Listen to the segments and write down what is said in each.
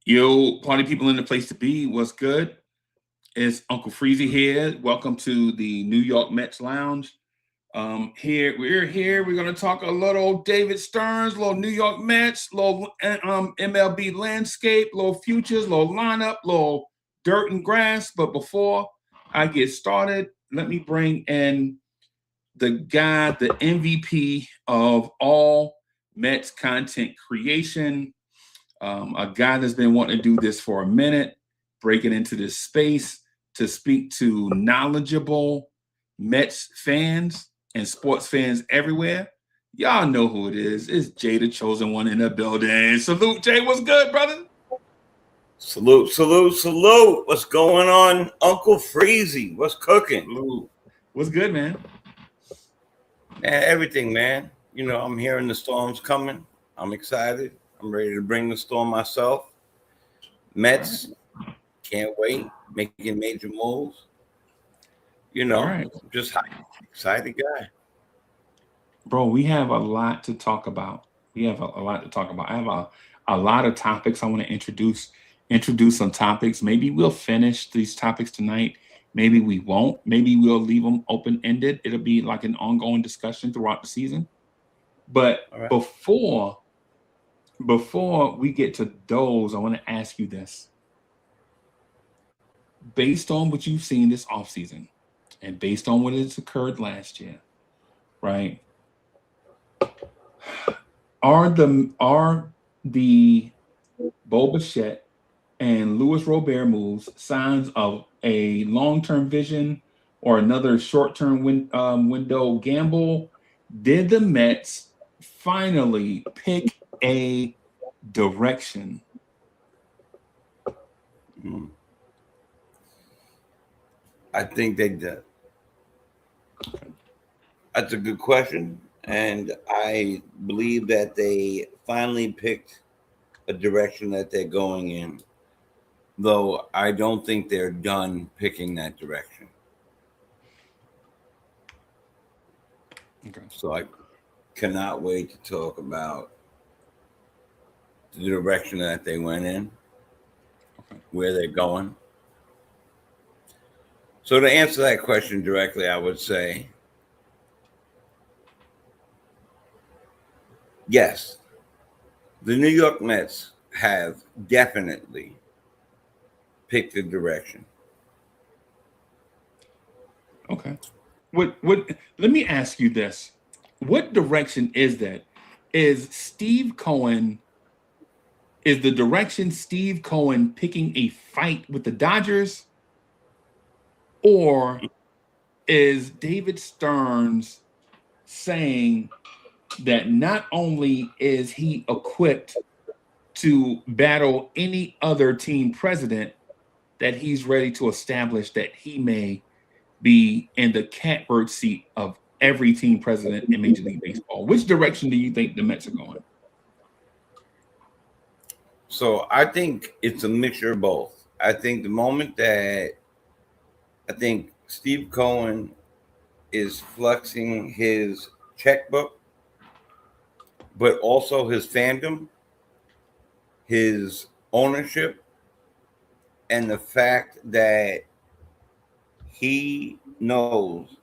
Yo, party people in the place to be. What's good? It's Uncle Freezy here. Welcome to the New York Mets Lounge. We're gonna talk a little David Stearns, little New York Mets, little MLB landscape, little futures, little lineup, little dirt and grass. But before I get started, let me bring in the guy, the MVP of all Mets content creation, a guy that's been wanting to do this for a minute, breaking into this space to speak to knowledgeable Mets fans and sports fans everywhere. Y'all know who it is. It's Jay, the chosen one in the building. Salute, Jay. What's good, brother? Salute, salute, salute. What's going on, Uncle Freezy? What's cooking? Salute. What's good, man? Man, everything, man. You know, I'm hearing the storm's coming. I'm excited. I'm ready to bring the storm myself. Mets, can't wait. Making major moves. You know, just excited guy. Bro, we have a lot to talk about. I have a lot of topics I want to introduce some topics. Maybe we'll finish these topics tonight. Maybe we won't. Maybe we'll leave them open-ended. It'll be like an ongoing discussion throughout the season. But before we get to those, I want to ask you this. Based on what you've seen this offseason and based on what has occurred last year, right? Are the Bo Bichette and Luis Robert moves signs of a long-term vision or another short-term window gamble? Did the Mets finally pick a direction? I think they did. That's a good question. And I believe that they finally picked a direction that they're going in, though I don't think they're done picking that direction. Okay. So I cannot wait to talk about the direction that they went in, where they're going. So to answer that question directly, I would say, yes, the New York Mets have definitely picked a direction. Okay. What let me ask you this. What direction is that? Is the direction Steve Cohen picking a fight with the Dodgers? Or is David Stearns saying that not only is he equipped to battle any other team president, that he's ready to establish that he may be in the catbird seat of every team president in Major League Baseball? Which direction do you think the Mets are going? So I think it's a mixture of both. I think the moment that Steve Cohen is flexing his checkbook, but also his fandom, his ownership, and the fact that he knows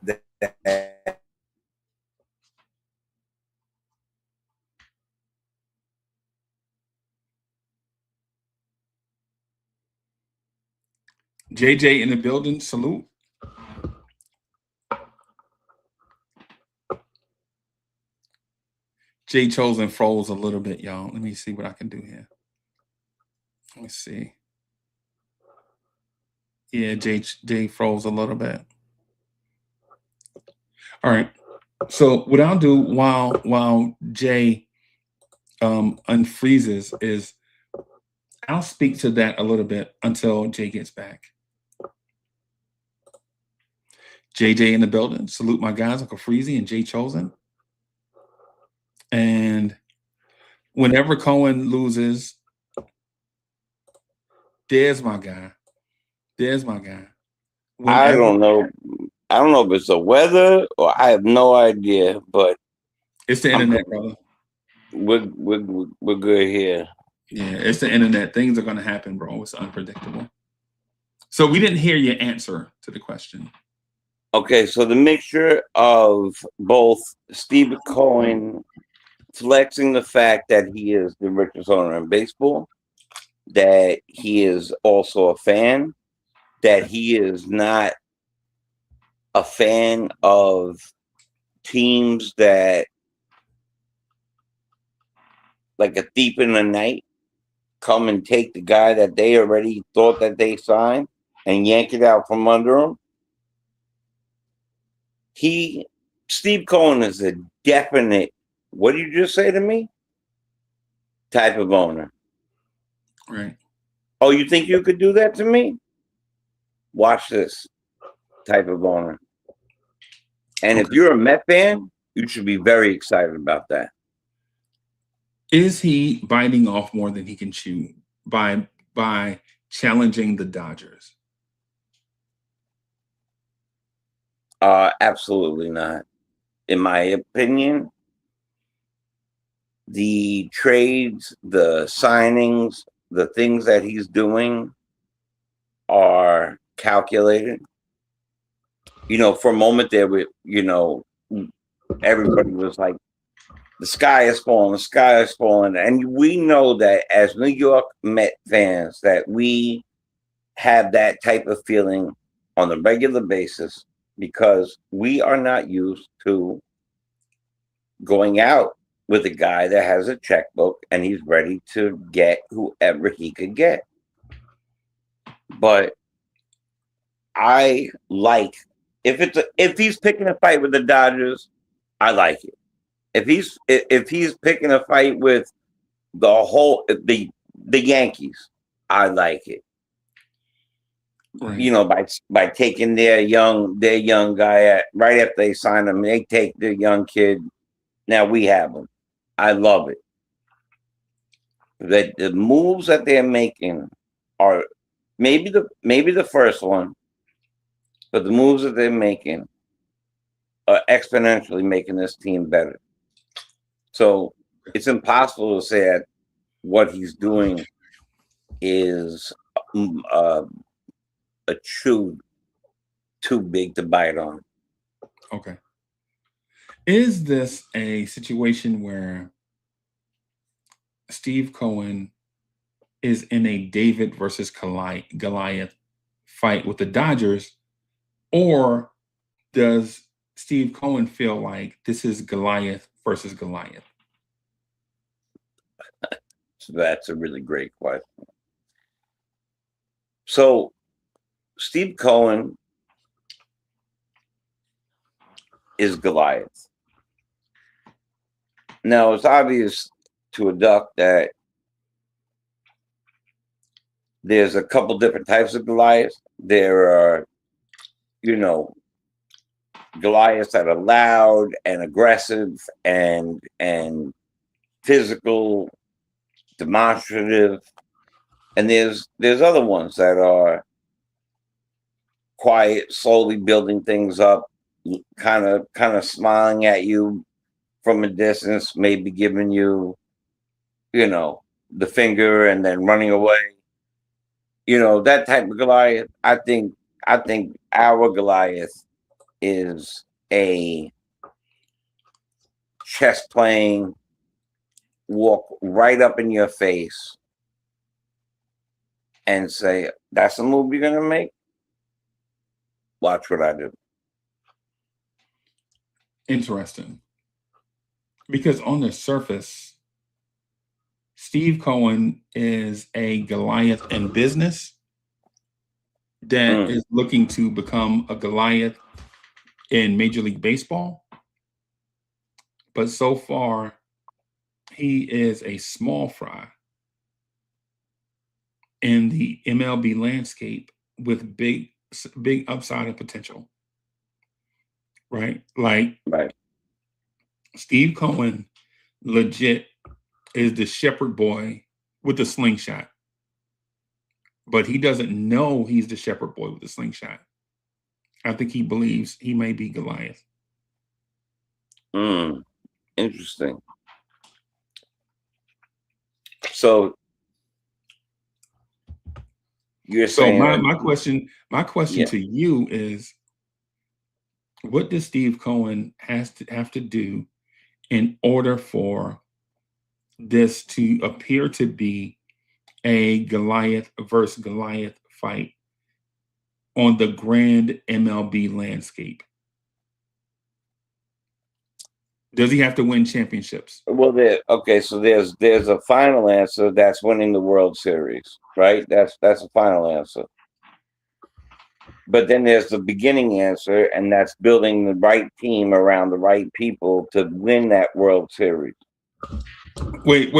that JJ in the building, salute. Jay Chosen froze a little bit, y'all. Let me see what I can do here. Let me see. Yeah, Jay froze a little bit. All right. So what I'll do while Jay unfreezes is I'll speak to that a little bit until Jay gets back. JJ in the building. Salute my guys, Uncle Freezy and Jay Chosen. And whenever Cohen loses, there's my guy. I don't know. I don't know if it's the weather or I have no idea, but it's the internet, brother. We're good here. Yeah, it's the internet. Things are going to happen, bro. It's unpredictable. So we didn't hear your answer to the question. Okay, so the mixture of both Steve Cohen flexing the fact that he is the richest owner in baseball, that he is also a fan, that he is not a fan of teams that, like a thief in the night, come and take the guy that they already thought that they signed and yank it out from under him. Steve Cohen is a definite, what did you just say to me? Type of owner. Right. Oh, you think you could do that to me? Watch this type of owner. And if you're a Met fan, you should be very excited about that. Is he biting off more than he can chew by challenging the Dodgers? Absolutely not. In my opinion, the trades, the signings, the things that he's doing are calculated. You know, for a moment there, everybody was like, the sky is falling, the sky is falling. And we know that as New York Met fans, that we have that type of feeling on a regular basis because we are not used to going out with a guy that has a checkbook and he's ready to get whoever he could get. But I like, if he's picking a fight with the Dodgers, I like it. If he's picking a fight with the Yankees, I like it. Right. You know, by taking their young guy right after they sign him, they take the young kid. Now we have him. I love it. That the moves that they're making are maybe the first one, but the moves that they're making are exponentially making this team better. So it's impossible to say that what he's doing is a chew too big to bite on. Okay. Is this a situation where Steve Cohen is in a David versus Goliath fight with the Dodgers, or does Steve Cohen feel like this is Goliath versus Goliath? So that's a really great question. So Steve Cohen is Goliath. Now it's obvious to a duck that there's a couple different types of Goliaths. There are, Goliaths that are loud and aggressive and physical, demonstrative, and there's other ones that are quiet, slowly building things up, kind of smiling at you from a distance, maybe giving you, the finger and then running away. That type of Goliath. I think our Goliath is a chess playing, walk right up in your face and say, that's the move you're gonna make? Watch what I do. Interesting. Because on the surface, Steve Cohen is a Goliath in business that is looking to become a Goliath in Major League Baseball. But so far, he is a small fry in the MLB landscape with big upside and potential. Right? Like, right. Steve Cohen legit is the shepherd boy with the slingshot. But he doesn't know he's the shepherd boy with the slingshot. I think he believes he may be Goliath. Interesting. So You're So saying, my question yeah. to you is, what does Steve Cohen have to do in order for this to appear to be a Goliath versus Goliath fight on the grand MLB landscape? Does he have to win championships? Well, so there's a final answer, that's winning the World Series, right? That's a final answer. But then there's the beginning answer, and that's building the right team around the right people to win that World Series. Wait.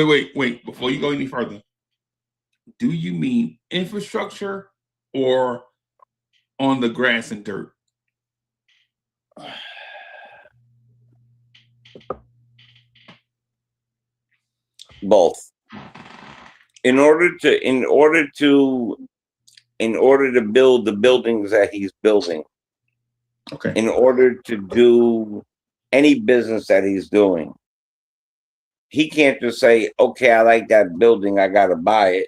Before you go any further, do you mean infrastructure or on the grass and dirt? Both. In order to build the buildings that he's building, Okay. in order to do any business that he's doing, he can't just say, okay, I like that building, I got to buy it.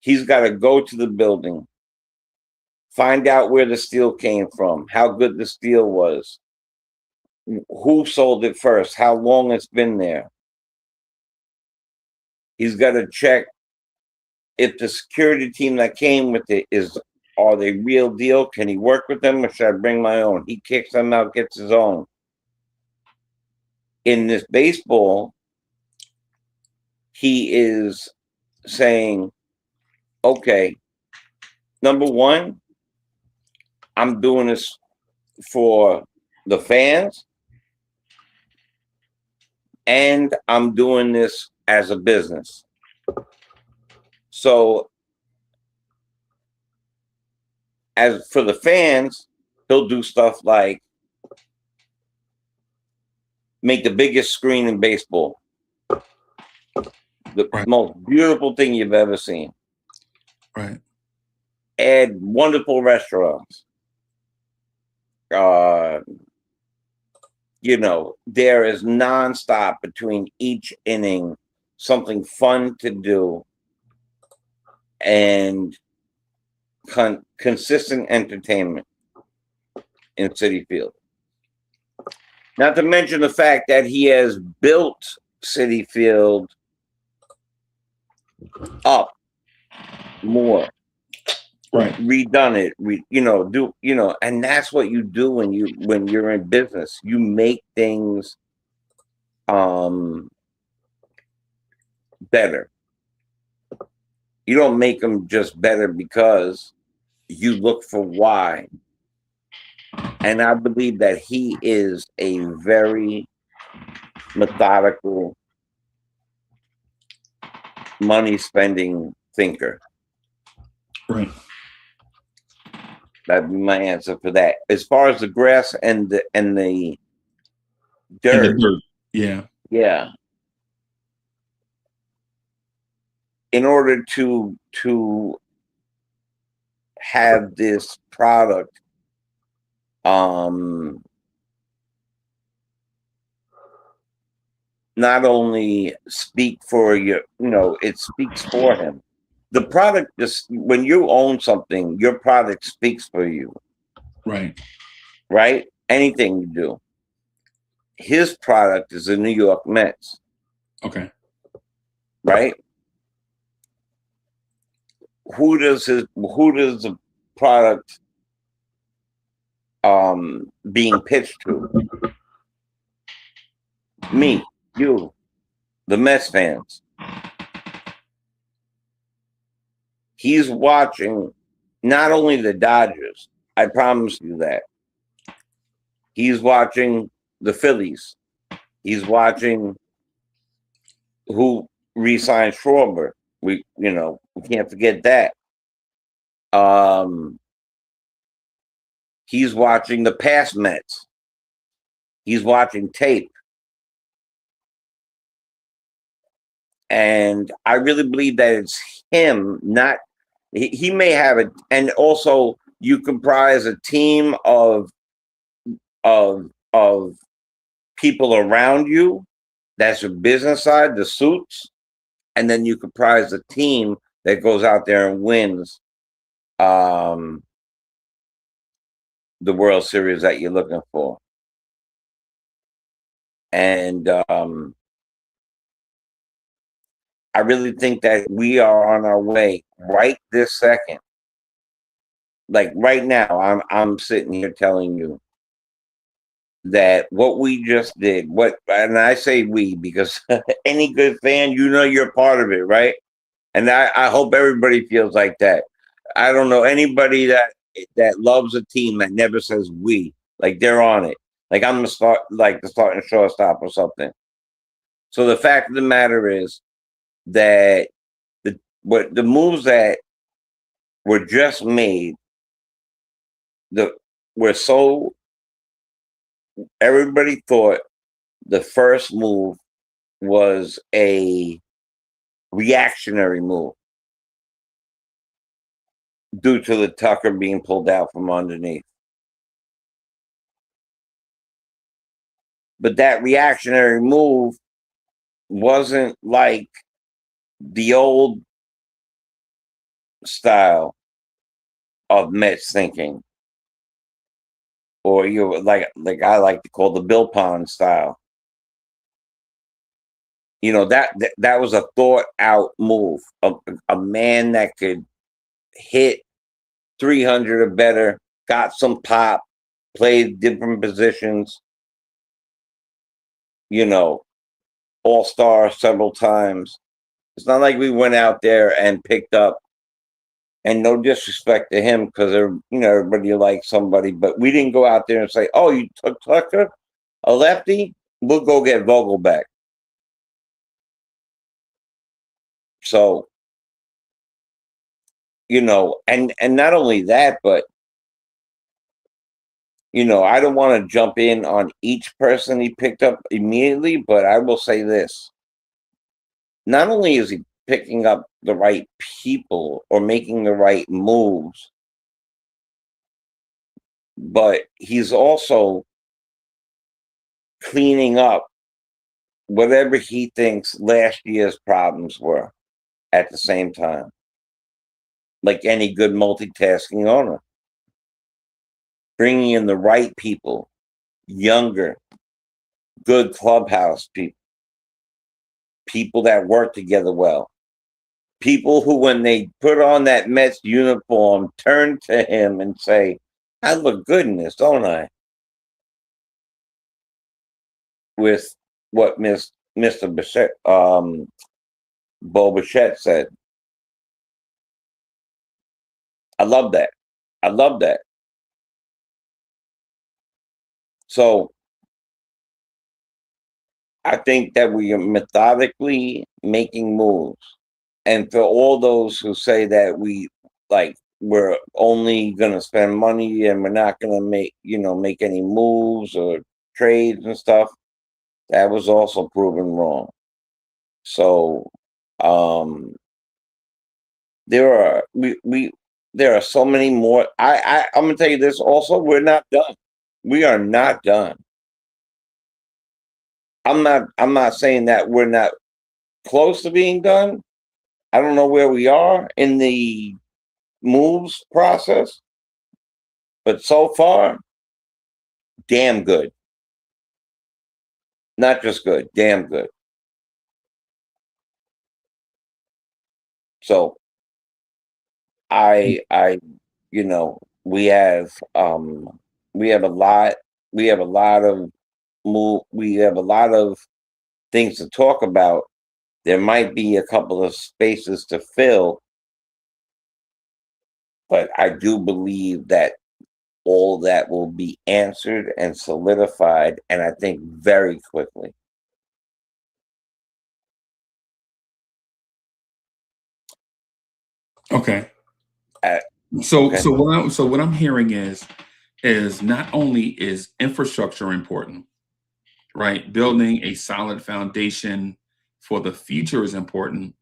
He's got to go to the building, find out where the steel came from, how good the steel was, who sold it first, how long it's been there. He's got to check if the security team that came with it are they real deal? Can he work with them, or should I bring my own? He kicks them out, gets his own. In this baseball, he is saying, okay, number one, I'm doing this for the fans, and I'm doing this as a business. So as for the fans, he'll do stuff like make the biggest screen in baseball, the most beautiful thing you've ever seen. Right. Add wonderful restaurants. There is nonstop between each inning something fun to do and consistent entertainment in Citi Field. Not to mention the fact that he has built Citi Field up more, right? Redone it, and that's what you do when you're in business. You make things better. You don't make them just better because you look for why. And I believe that he is a very methodical, money-spending thinker. Right. That'd be my answer for that. As far as the grass and the dirt. And the dirt. Yeah. Yeah. In order to have this product not only speak for it speaks for him. The product, when you own something, your product speaks for you. Right. Right? Anything you do. His product is the New York Mets. Okay. Right? Who does the product being pitched to? Me, you, the Mets fans. He's watching not only the Dodgers, I promise you that. He's watching the Phillies. He's watching who re-signed Schwarber. We can't forget that. He's watching the past Mets. He's watching tape. And I really believe that it's him, not he may have it, and also you comprise a team of people around you. That's your business side, the suits, and then you comprise a team that goes out there and wins the World Series that you're looking for. And I really think that we are on our way right this second. Like right now, I'm sitting here telling you that what we just did, and I say we because any good fan, you're part of it, right? And I hope everybody feels like that. I don't know anybody that loves a team that never says we, like they're on it. Like I'm the starting shortstop or something. So the fact of the matter is that the moves that were just made, were so everybody thought the first move was a reactionary move due to the Tucker being pulled out from underneath. But that reactionary move wasn't like the old style of Mets thinking, or like I like to call the Bill Pond style. That was a thought out move. A man that could hit 300 or better, got some pop, played different positions, all-star several times. It's not like we went out there and picked up, and no disrespect to him because everybody likes somebody, but we didn't go out there and say, oh, you took Tucker, a lefty? We'll go get Vogel back. So, and not only that, but I don't want to jump in on each person he picked up immediately, but I will say this. Not only is he picking up the right people or making the right moves, but he's also cleaning up whatever he thinks last year's problems were at the same time, like any good multitasking owner. Bringing in the right people, younger, good clubhouse people that work together well, people who, when they put on that Mets uniform, turn to him and say, I look good in this, don't I? With what Mr. Bichette, Bo Bichette said. I love that. I love that. So I think that we are methodically making moves. And for all those who say that we're only going to spend money and we're not going to make any moves or trades and stuff, that was also proven wrong. So there are so many more. I'm going to tell you this also, we're not done. We are not done. I'm not saying that we're not close to being done. I don't know where we are in the moves process, but so far, damn good. Not just good, damn good. So we have we have a lot of things to talk about. There might be a couple of spaces to fill, but I do believe that all that will be answered and solidified, and I think very quickly. Okay. So what I'm hearing is not only is infrastructure important, right? Building a solid foundation for the future is important,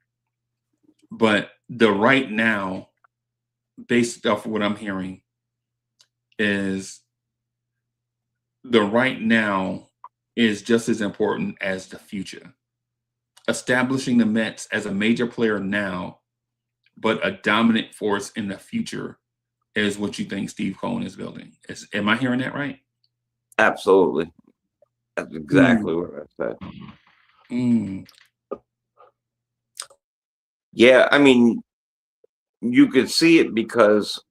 but the right now, based off of what I'm hearing, is the right now is just as important as the future. Establishing the Mets as a major player now, but a dominant force in the future is what you think Steve Cohen is building. Am I hearing that right? Absolutely. That's exactly what I said. Yeah, I mean, you could see it because,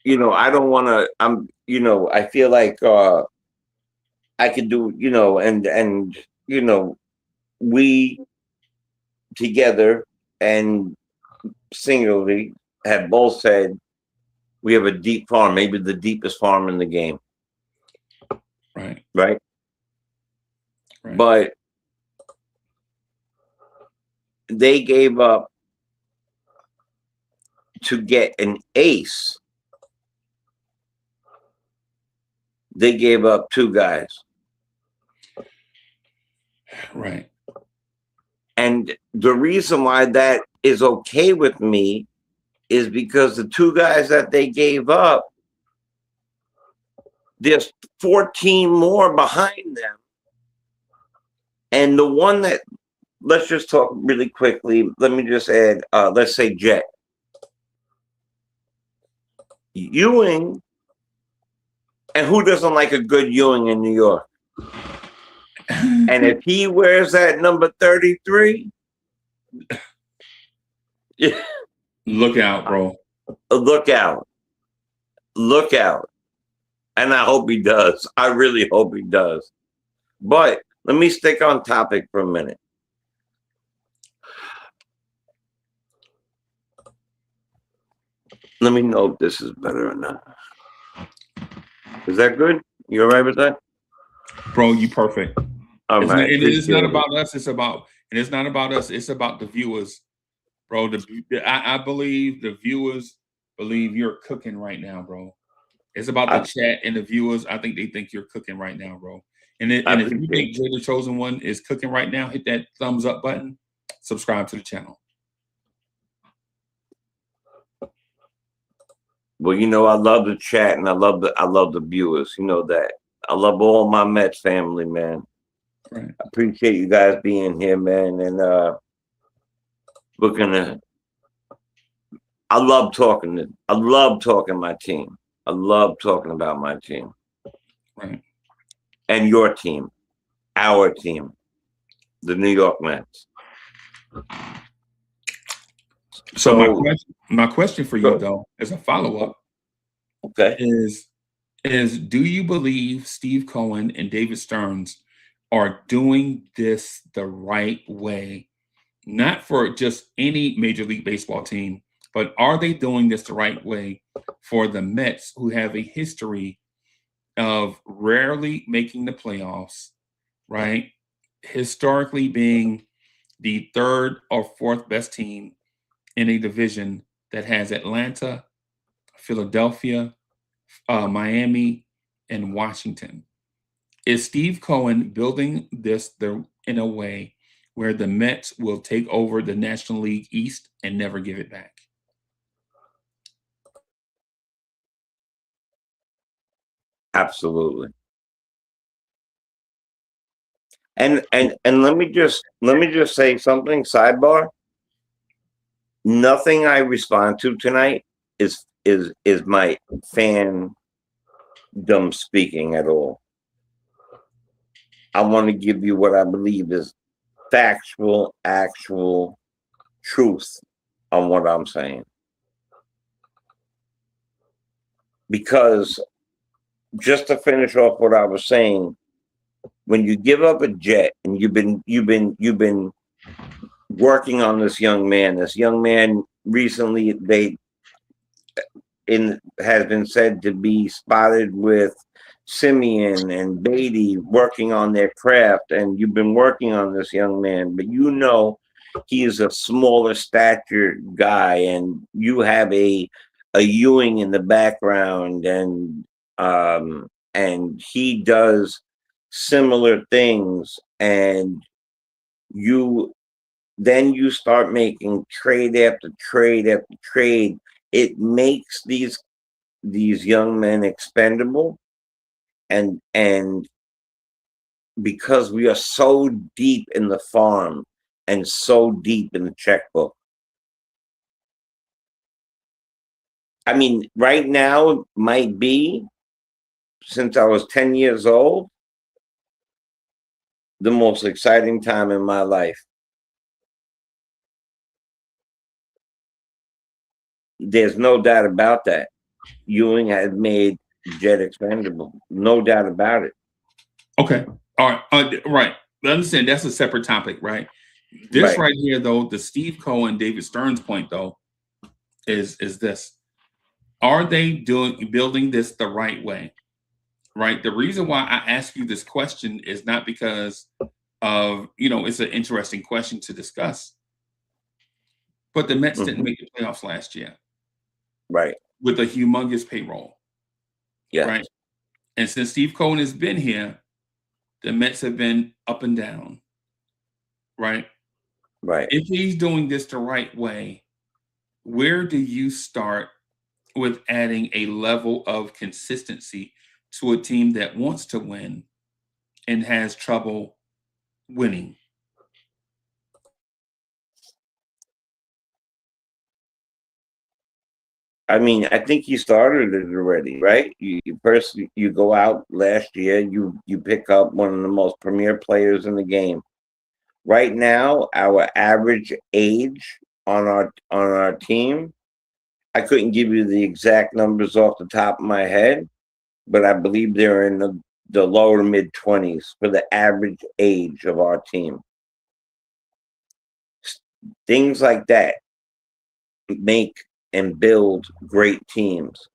I don't want to, I feel like I could do, and we together and singularly have both said we have a deep farm, maybe the deepest farm in the game. Right. Right. But they gave up to get an ace. They gave up two guys. Right. And the reason why that is okay with me is because the two guys that they gave up, there's 14 more behind them. And the one that, let's just talk really quickly. Let me just add, let's say Jet. Ewing, and who doesn't like a good Ewing in New York? And if he wears that number 33, look out, bro. Look out. Look out. And I hope he does. I really hope he does. But let me stick on topic for a minute. Let me know if this is better or not. Is that good? You all right with that? Bro, you perfect. All right. It's not about us. It's not about us. It's about the viewers, bro. I believe the viewers believe you're cooking right now, bro. It's about the chat and the viewers. I think they think you're cooking right now, bro. And if you think Jay the Chosen One is cooking right now, hit that thumbs up button. Subscribe to the channel. Well, I love the chat and I love the viewers. You know that. I love all my Mets family, man. Right. I appreciate you guys being here, man. And I love talking my team. I love talking about my team. Right. And your team, our team, the New York Mets. So my question for you, though, as a follow-up, okay, is do you believe Steve Cohen and David Stearns are doing this the right way? Not for just any Major League Baseball team, but are they doing this the right way for the Mets, who have a history of rarely making the playoffs, right? Historically being the third or fourth best team in a division that has Atlanta, Philadelphia, Miami, and Washington. Is Steve Cohen building this in a way where the Mets will take over the National League East and never give it back? Absolutely. And let me just say something, sidebar. Nothing I respond to tonight is my fan dumb speaking at all. I want to give you what I believe is factual, actual truth on what I'm saying. Because just to finish off what I was saying, when you give up a Jet and you've been working on this young man recently has been said to be spotted with Simeon and Beatty working on their craft, and you've been working on this young man, but he is a smaller stature guy, and you have a Ewing in the background, and he does similar things, and you start making trade after trade after trade. It makes these young men expendable, and because we are so deep in the farm and so deep in the checkbook. I mean, right now it might be, since I was 10 years old, the most exciting time in my life. There's no doubt about that. Ewing had made Jet expendable. No doubt about it. Okay. All right. Right. I understand that's a separate topic, right? This right here, though, the Steve Cohen, David Stearns point, though, is this: are they building this the right way? Right. The reason why I ask you this question is not because of it's an interesting question to discuss, but the Mets didn't make the playoffs last year, Right. with a humongous payroll. Yeah. Right. And since Steve Cohen has been here, the Mets have been up and down. Right. Right. If he's doing this the right way, where do you start with adding a level of consistency to a team that wants to win and has trouble winning? I mean, I think you started it already, right? You go out last year, you pick up one of the most premier players in the game. Right now, our average age on our team, I couldn't give you the exact numbers off the top of my head, but I believe they're in the lower to mid 20s for the average age of our team. Things like that make and build great teams,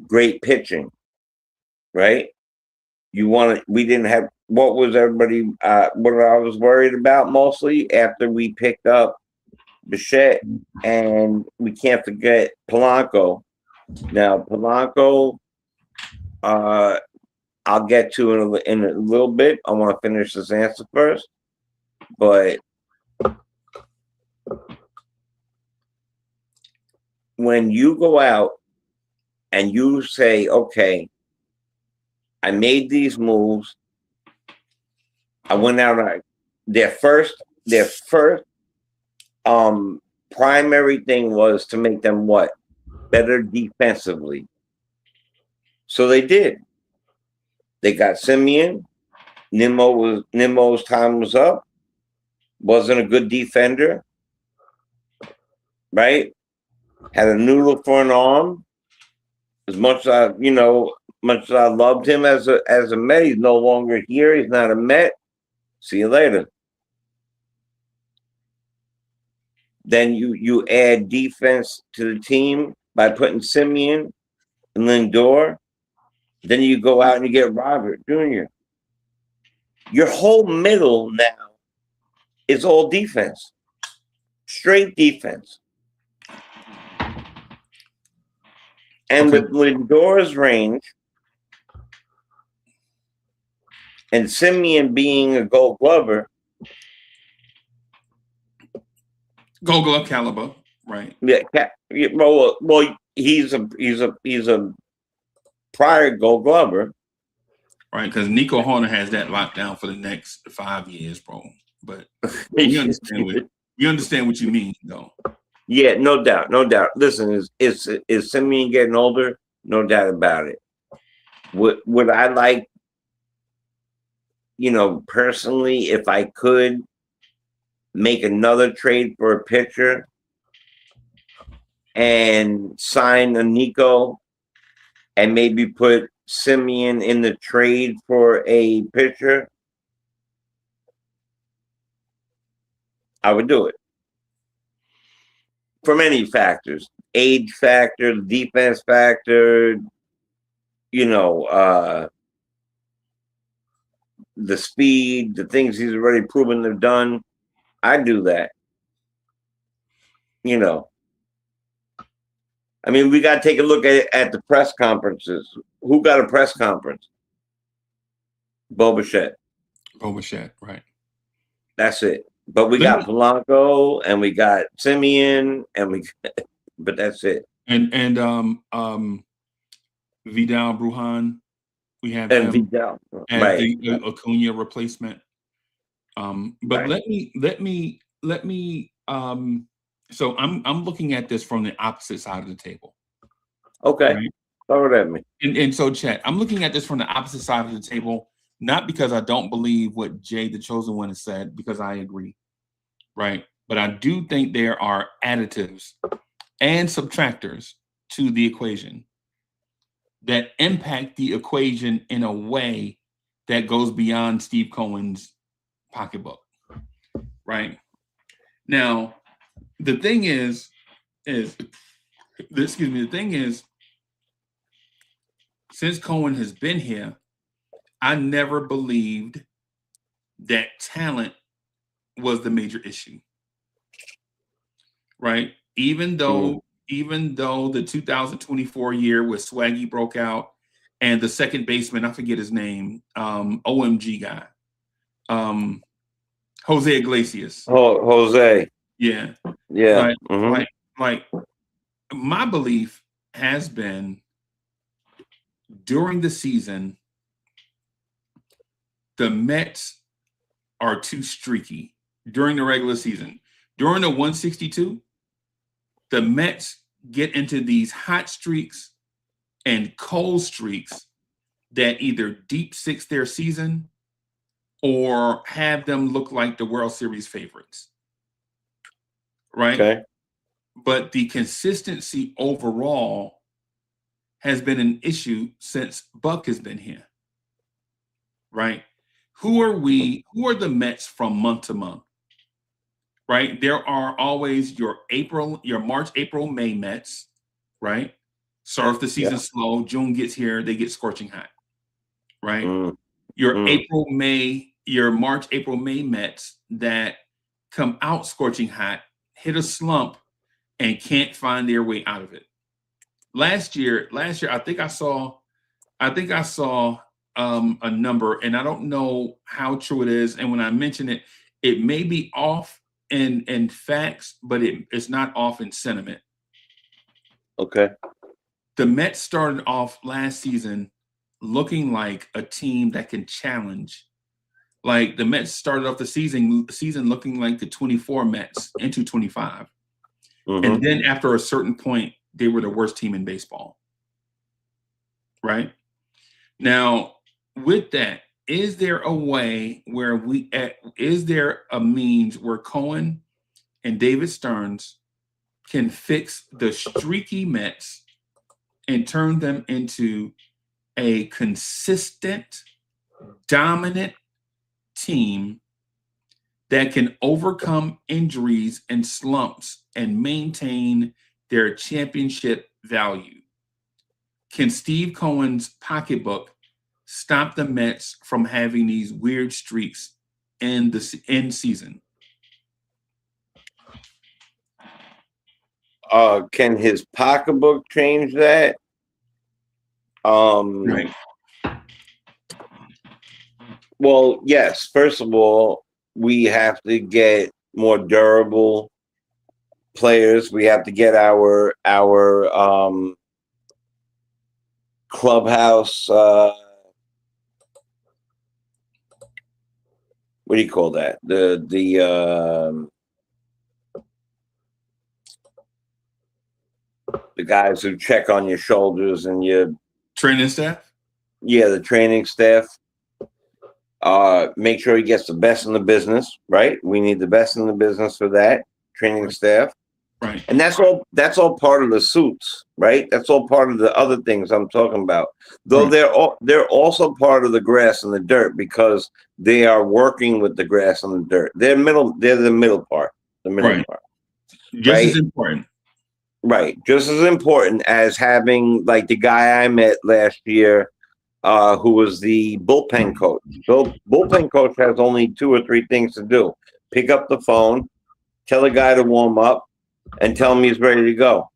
great pitching, right? We didn't have, what was everybody, what I was worried about mostly after we picked up Bichette, and we can't forget Polanco. Now, Polanco, I'll get to in a little bit. I want to finish this answer first, but when you go out and you say, okay, I made these moves, I went out, their first primary thing was to make them what? Better defensively. So they did. They got Simeon. Nimmo's time was up. Wasn't a good defender, right? Had a noodle for an arm. As much as I loved him as a Met, he's no longer here. He's not a Met. See you later. Then you add defense to the team by putting Simeon and Lindor. Then you go out and you get Robert Jr. Your whole middle now is all defense. Straight defense. And with Lindor's range and Simeon being a Gold Glover, Gold Glove caliber, right? yeah. Well, he's a prior Gold Glover, right? Because Nico Horner has that locked down for the next 5 years, bro. But you understand what you mean, though. Yeah, no doubt. Listen, is Simeon getting older? No doubt about it. Would I like, personally, if I could make another trade for a pitcher and sign a Nico and maybe put Simeon in the trade for a pitcher, I would do it. For many factors, age factor, defense factor, the speed, the things he's already proven they've done. I do that. I mean, we got to take a look at the press conferences. Who got a press conference? Bo Bichette. Bo Bichette, right. That's it. But we got Polanco and we got Simeon but that's it. And Vidal Brujan, we have and him Vidal, as right. the Acuna replacement. But Right. let me so I'm looking at this from the opposite side of the table. Okay. Right? Throw it at me. And so, Chet, I'm looking at this from the opposite side of the table, not because I don't believe what Jay, the chosen one, has said, because I agree, right? But I do think there are additives and subtractors to the equation that impact the equation in a way that goes beyond Steve Cohen's pocketbook, right? Now, the thing is, the thing is, since Cohen has been here, I never believed that talent was the major issue, right? Even though the 2024 year with Swaggy broke out and the second baseman, I forget his name, OMG guy, Jose Iglesias. Jose. Yeah. Yeah. Like my belief has been during the season, the Mets are too streaky during the regular season. During the 162, the Mets get into these hot streaks and cold streaks that either deep six their season or have them look like the World Series favorites. Right? Okay. But the consistency overall has been an issue since Buck has been here. Right? Who are the Mets from month to month? Right? There are always your March, April, May Mets, right? Start off the season slow. June gets here, they get scorching hot. Right? Your March, April, May Mets that come out scorching hot, hit a slump, and can't find their way out of it. Last year, I think I saw a number, and I don't know how true it is. And when I mention it, it may be off in facts, but it's not off in sentiment. Okay. The Mets started off last season looking like a team that can challenge. Like the Mets started off the season looking like the 24 Mets into 25. And then after a certain point, they were the worst team in baseball. Right? Now, with that, is there a way where is there a means where Cohen and David Stearns can fix the streaky Mets and turn them into a consistent, dominant team that can overcome injuries and slumps and maintain their championship value? Can Steve Cohen's pocketbook stop the Mets from having these weird streaks in the end season? Can his pocketbook change that? Right. Well, yes. First of all, we have to get more durable players. We have to get our clubhouse. What do you call that? The guys who check on your shoulders and your training staff. Yeah, the training staff. Make sure he gets the best in the business, right? We need the best in the business for that training staff. Right. And that's all part of the suits, right? That's all part of the other things I'm talking about. Though they're also part of the grass and the dirt because they are working with the grass and the dirt. They're the middle part. Just as important. Right. Just as important as having like the guy I met last year, who was the bullpen coach. So bullpen coach has only 2 or 3 things to do. Pick up the phone, tell the guy to warm up, and tell him he's ready to go.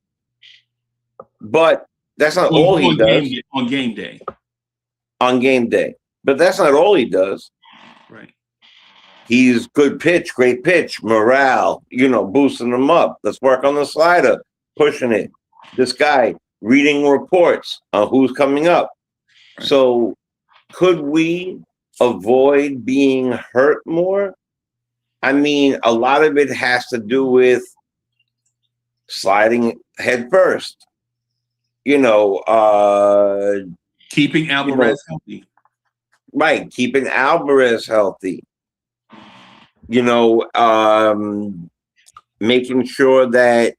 But that's not all he does. On game day. On game day. But that's not all he does. Right. He's good pitch, great pitch, morale, boosting them up. Let's work on the slider, pushing it. This guy reading reports on who's coming up. Right. So could we avoid being hurt more? I mean, a lot of it has to do with sliding head first, you know, Keeping Alvarez healthy. right, keeping Alvarez healthy. You know, making sure that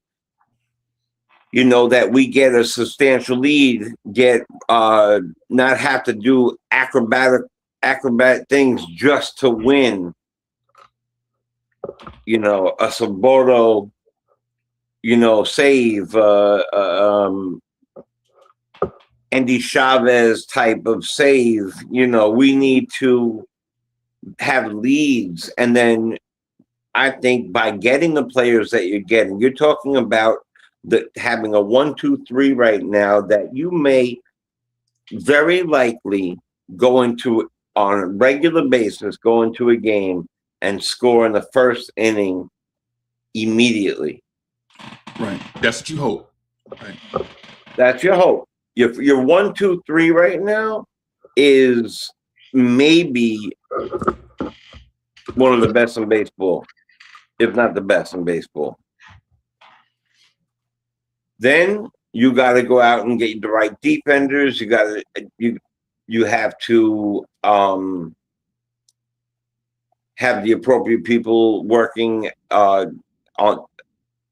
that we get a substantial lead, not have to do acrobat things just to win. A Saboto, save, Andy Chavez type of save. We need to have leads, and then I think by getting the players that you're talking about having a 1-2-3 right now that you may very likely go into on a regular basis, go into a game and score in the first inning immediately. Right. That's what you hope. Right. That's your hope. Your 1-2-3 right now is maybe one of the best in baseball, if not the best in baseball. Then you got to go out and get the right defenders. You have to have the appropriate people working on.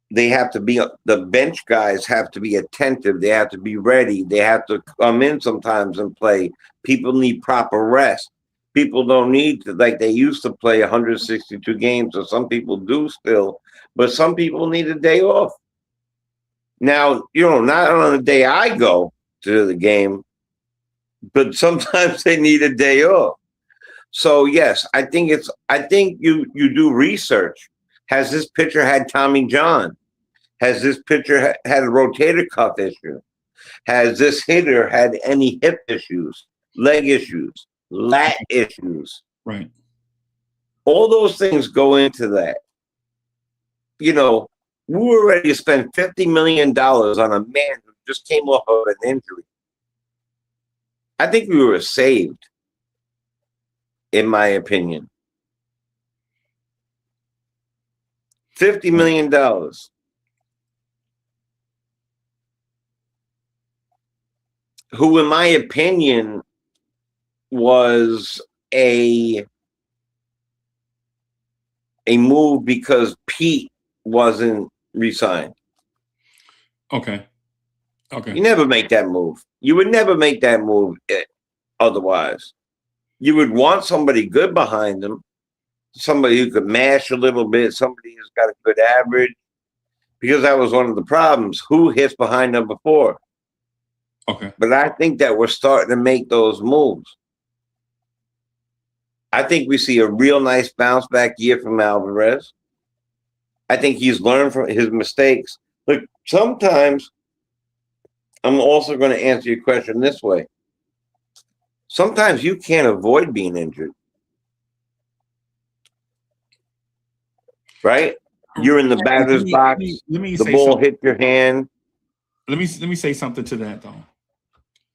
They have to be, the bench guys have to be attentive. They have to be ready. They have to come in sometimes and play. People need proper rest. People don't need to, like they used to play 162 games, or some people do still, but some people need a day off. Now, not on the day I go to the game, but sometimes they need a day off. So yes, I think you do research. Has this pitcher had Tommy John? Has this pitcher had a rotator cuff issue? Has this hitter had any hip issues, leg issues, lat issues? Right. All those things go into that. We were ready to spend $50 million on a man who just came off of an injury. I think we were saved, in my opinion. $50 million. Who, in my opinion, was a move because Pete wasn't re-signed. Okay. You never make that move. You would never make that move otherwise. You would want somebody good behind them, somebody who could mash a little bit, somebody who's got a good average, because that was one of the problems. Who hits behind number 4? Okay. But I think that we're starting to make those moves. I think we see a real nice bounce back year from Alvarez. I think he's learned from his mistakes. Look, sometimes I'm also going to answer your question this way. Sometimes you can't avoid being injured. Right? You're in the batter's box. The ball hit your hand. Let me say something to that though.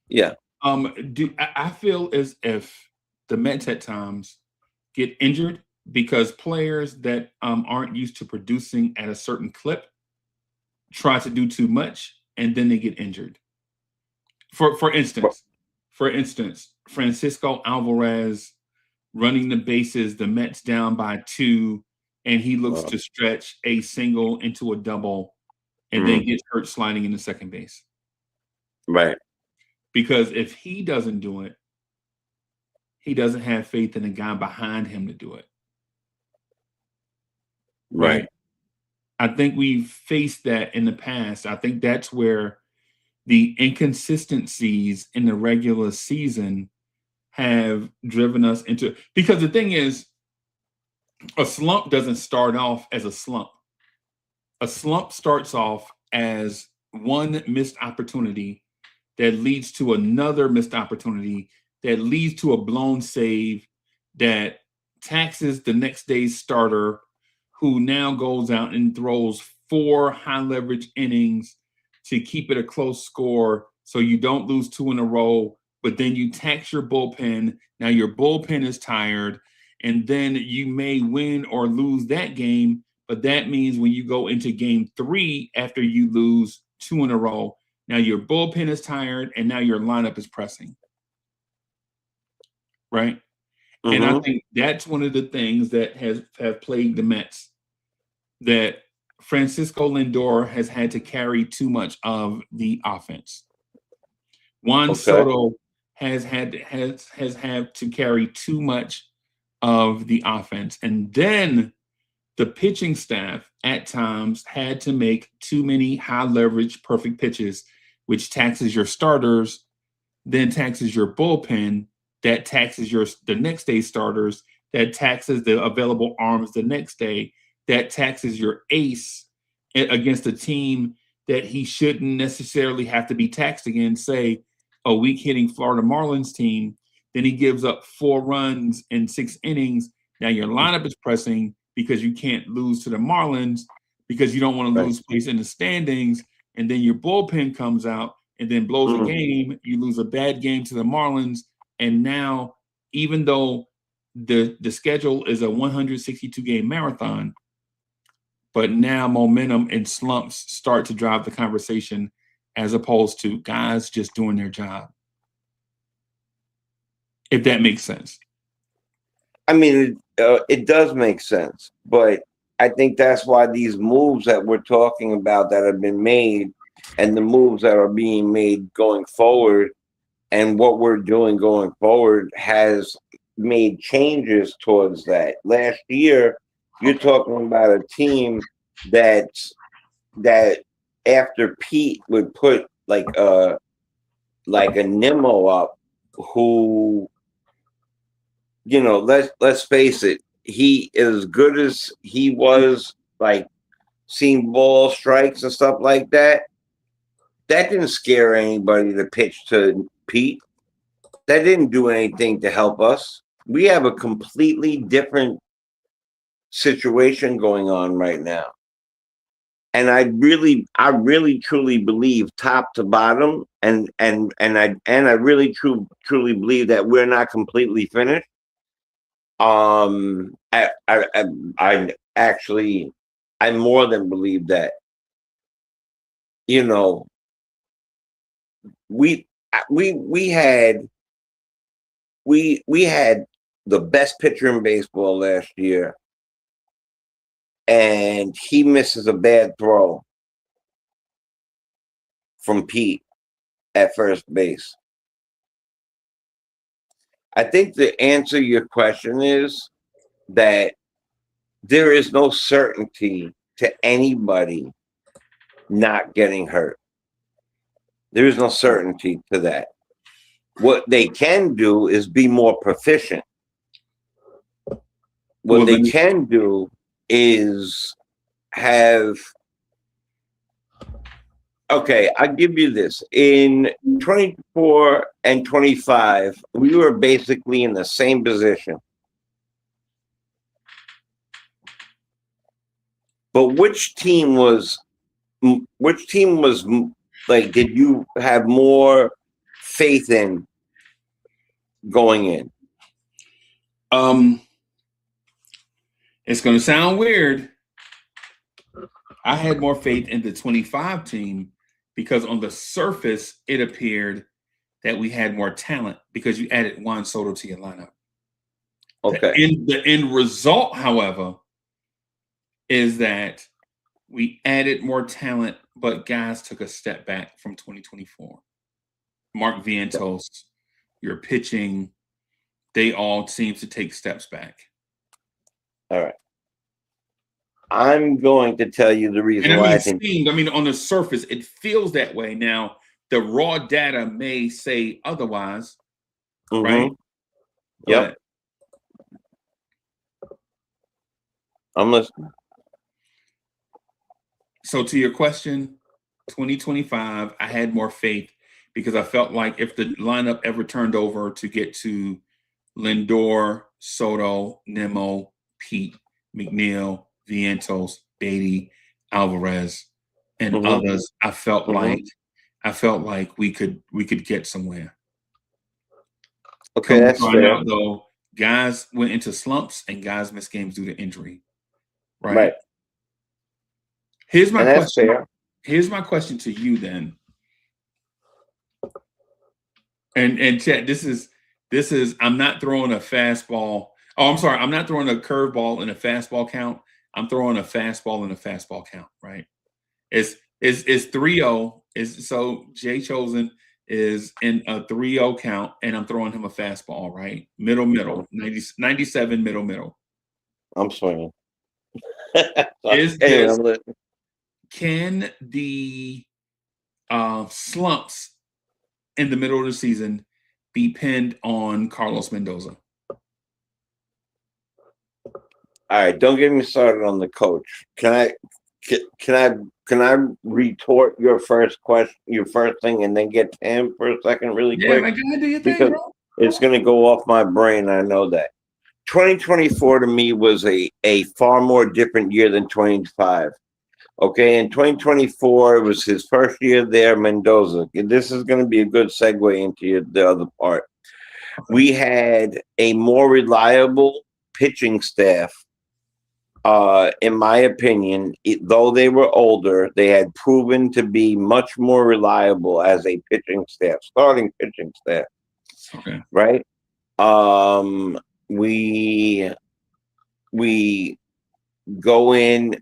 Yeah. I feel as if the Mets at times get injured because players that aren't used to producing at a certain clip try to do too much and then they get injured. For instance, Francisco Alvarez running the bases, the Mets down by 2, and he looks to stretch a single into a double and then gets hurt sliding into second base. Right. Because if he doesn't do it, he doesn't have faith in the guy behind him to do it. Right. I think we've faced that in the past. I think that's where the inconsistencies in the regular season have driven us into, because the thing is, a slump doesn't start off as a slump. A slump starts off as one missed opportunity that leads to another missed opportunity that leads to a blown save that taxes the next day's starter, who now goes out and throws 4 high leverage innings to keep it a close score so you don't lose 2 in a row, but then you tax your bullpen. Now your bullpen is tired, and then you may win or lose that game, but that means when you go into game 3 after you lose 2 in a row, Now your bullpen is tired, and now your lineup is pressing. Right? And I think that's one of the things that have plagued the Mets, that Francisco Lindor has had to carry too much of the offense. Juan Soto has had to carry too much of the offense. And then the pitching staff at times had to make too many high leverage perfect pitches, which taxes your starters, then taxes your bullpen, that taxes the next day starters, that taxes the available arms the next day, that taxes your ace against a team that he shouldn't necessarily have to be taxed against, say a weak hitting Florida Marlins team. Then he gives up 4 runs in 6 innings. Now your lineup is pressing because you can't lose to the Marlins because you don't want to lose place in the standings. And then your bullpen comes out and then blows a game. You lose a bad game to the Marlins. And now, even though the schedule is a 162-game marathon, but now momentum and slumps start to drive the conversation as opposed to guys just doing their job. If that makes sense. I mean, it does make sense, but I think that's why these moves that we're talking about that have been made and the moves that are being made going forward and what we're doing going forward has made changes towards that. Last year, you're talking about a team that after Pete would put like a Nimmo up, who, you know, let's face it, he as good as he was, like seeing ball strikes and stuff like that. That didn't scare anybody to pitch to Pete. That didn't do anything to help us. We have a completely different situation going on right now. And I really truly believe, top to bottom, and I really truly believe that we're not completely finished. I more than believe that. You know, we had the best pitcher in baseball last year, and he misses a bad throw from Pete at first base. I think the answer to your question is that there is no certainty to anybody not getting hurt. There is no certainty to that. What they can do is be more proficient. What they can do is have... Okay, I'll give you this. In 24 and 25, we were basically in the same position. But which team was like, did you have more faith in going in? It's going to sound weird. I had more faith in the 25 team because on the surface, it appeared that we had more talent because you added Juan Soto to your lineup. Okay. The end result, however, is that we added more talent, but guys took a step back from 2024. Mark Vientos, your pitching, they all seem to take steps back. All right. I'm going to tell you the reason why I think... on the surface, it feels that way. Now, the raw data may say otherwise, right? Yep. I'm listening. So to your question, 2025, I had more faith because I felt like if the lineup ever turned over to get to Lindor, Soto, Nimmo, Pete, McNeil, Vientos, Beatty, Alvarez, and others, I felt like we could get somewhere. Okay, that's fair. Out, though, guys went into slumps and guys missed games due to injury. Right. Here's my question. Fair. Here's my question to you then. And Chet, this is I'm not throwing a fastball. Oh, I'm sorry. I'm not throwing a curveball in a fastball count. I'm throwing a fastball in a fastball count, right? It's 3-0. Is so Jay Chosen is in a 3-0 count, and I'm throwing him a fastball, right? Middle, 97, middle. I'm swinging. Is Anyway, this can the slumps in the middle of the season be pinned on Carlos Mendoza? all right, don't get me started on the coach. Can I retort your first question, your first thing, and then get to him for a second, really Yeah, quick? man, go ahead, do your thing, Because bro. it's going to go off my brain. I know that. 2024 to me was a far more different year than 25. Okay, in 2024, it was his first year there, Mendoza. This is going to be a good segue into the other part. We had a more reliable pitching staff. In my opinion, though they were older, they had proven to be much more reliable as a pitching staff, starting pitching staff. Okay. Right? We go in.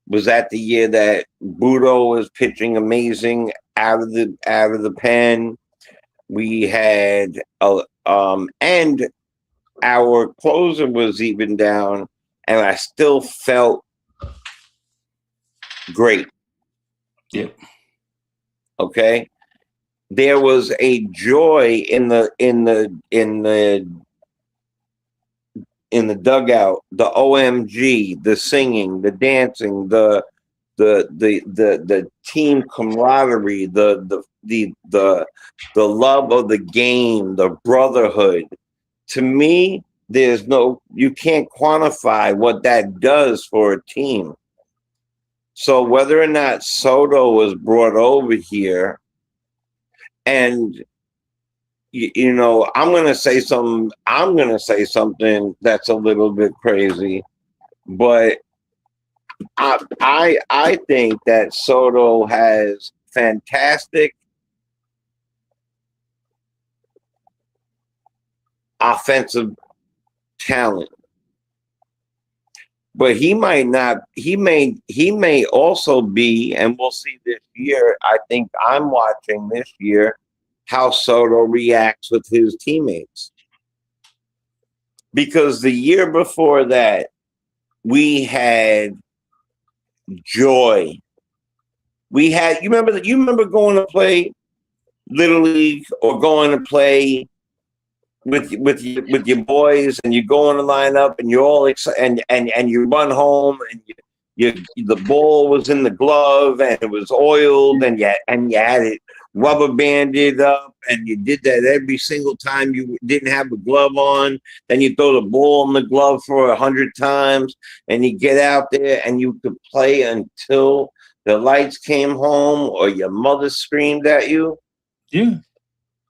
Was that the year that Budo was pitching amazing out of the pen? We had and our closer was even down, and I still felt great. Yep. Okay. There was a joy in the dugout, the OMG, the singing, the dancing, the team camaraderie, the love of the game, the brotherhood. To me, you can't quantify what that does for a team. So whether or not Soto was brought over here, and you know, I'm gonna say something that's a little bit crazy, but I think that Soto has fantastic offensive talent, but he may also be, and we'll see this year. I think I'm watching this year how Soto reacts with his teammates, because the year before that we had joy. We had, you remember going to play Little League or going to play with your boys, and you go in the lineup and you're all excited, and you run home, and the ball was in the glove and it was oiled, and you had it rubber banded up, and you did that every single time you didn't have a glove on. Then you throw the ball in the glove for 100 times, and you get out there and you could play until the lights came home or your mother screamed at you. Yeah.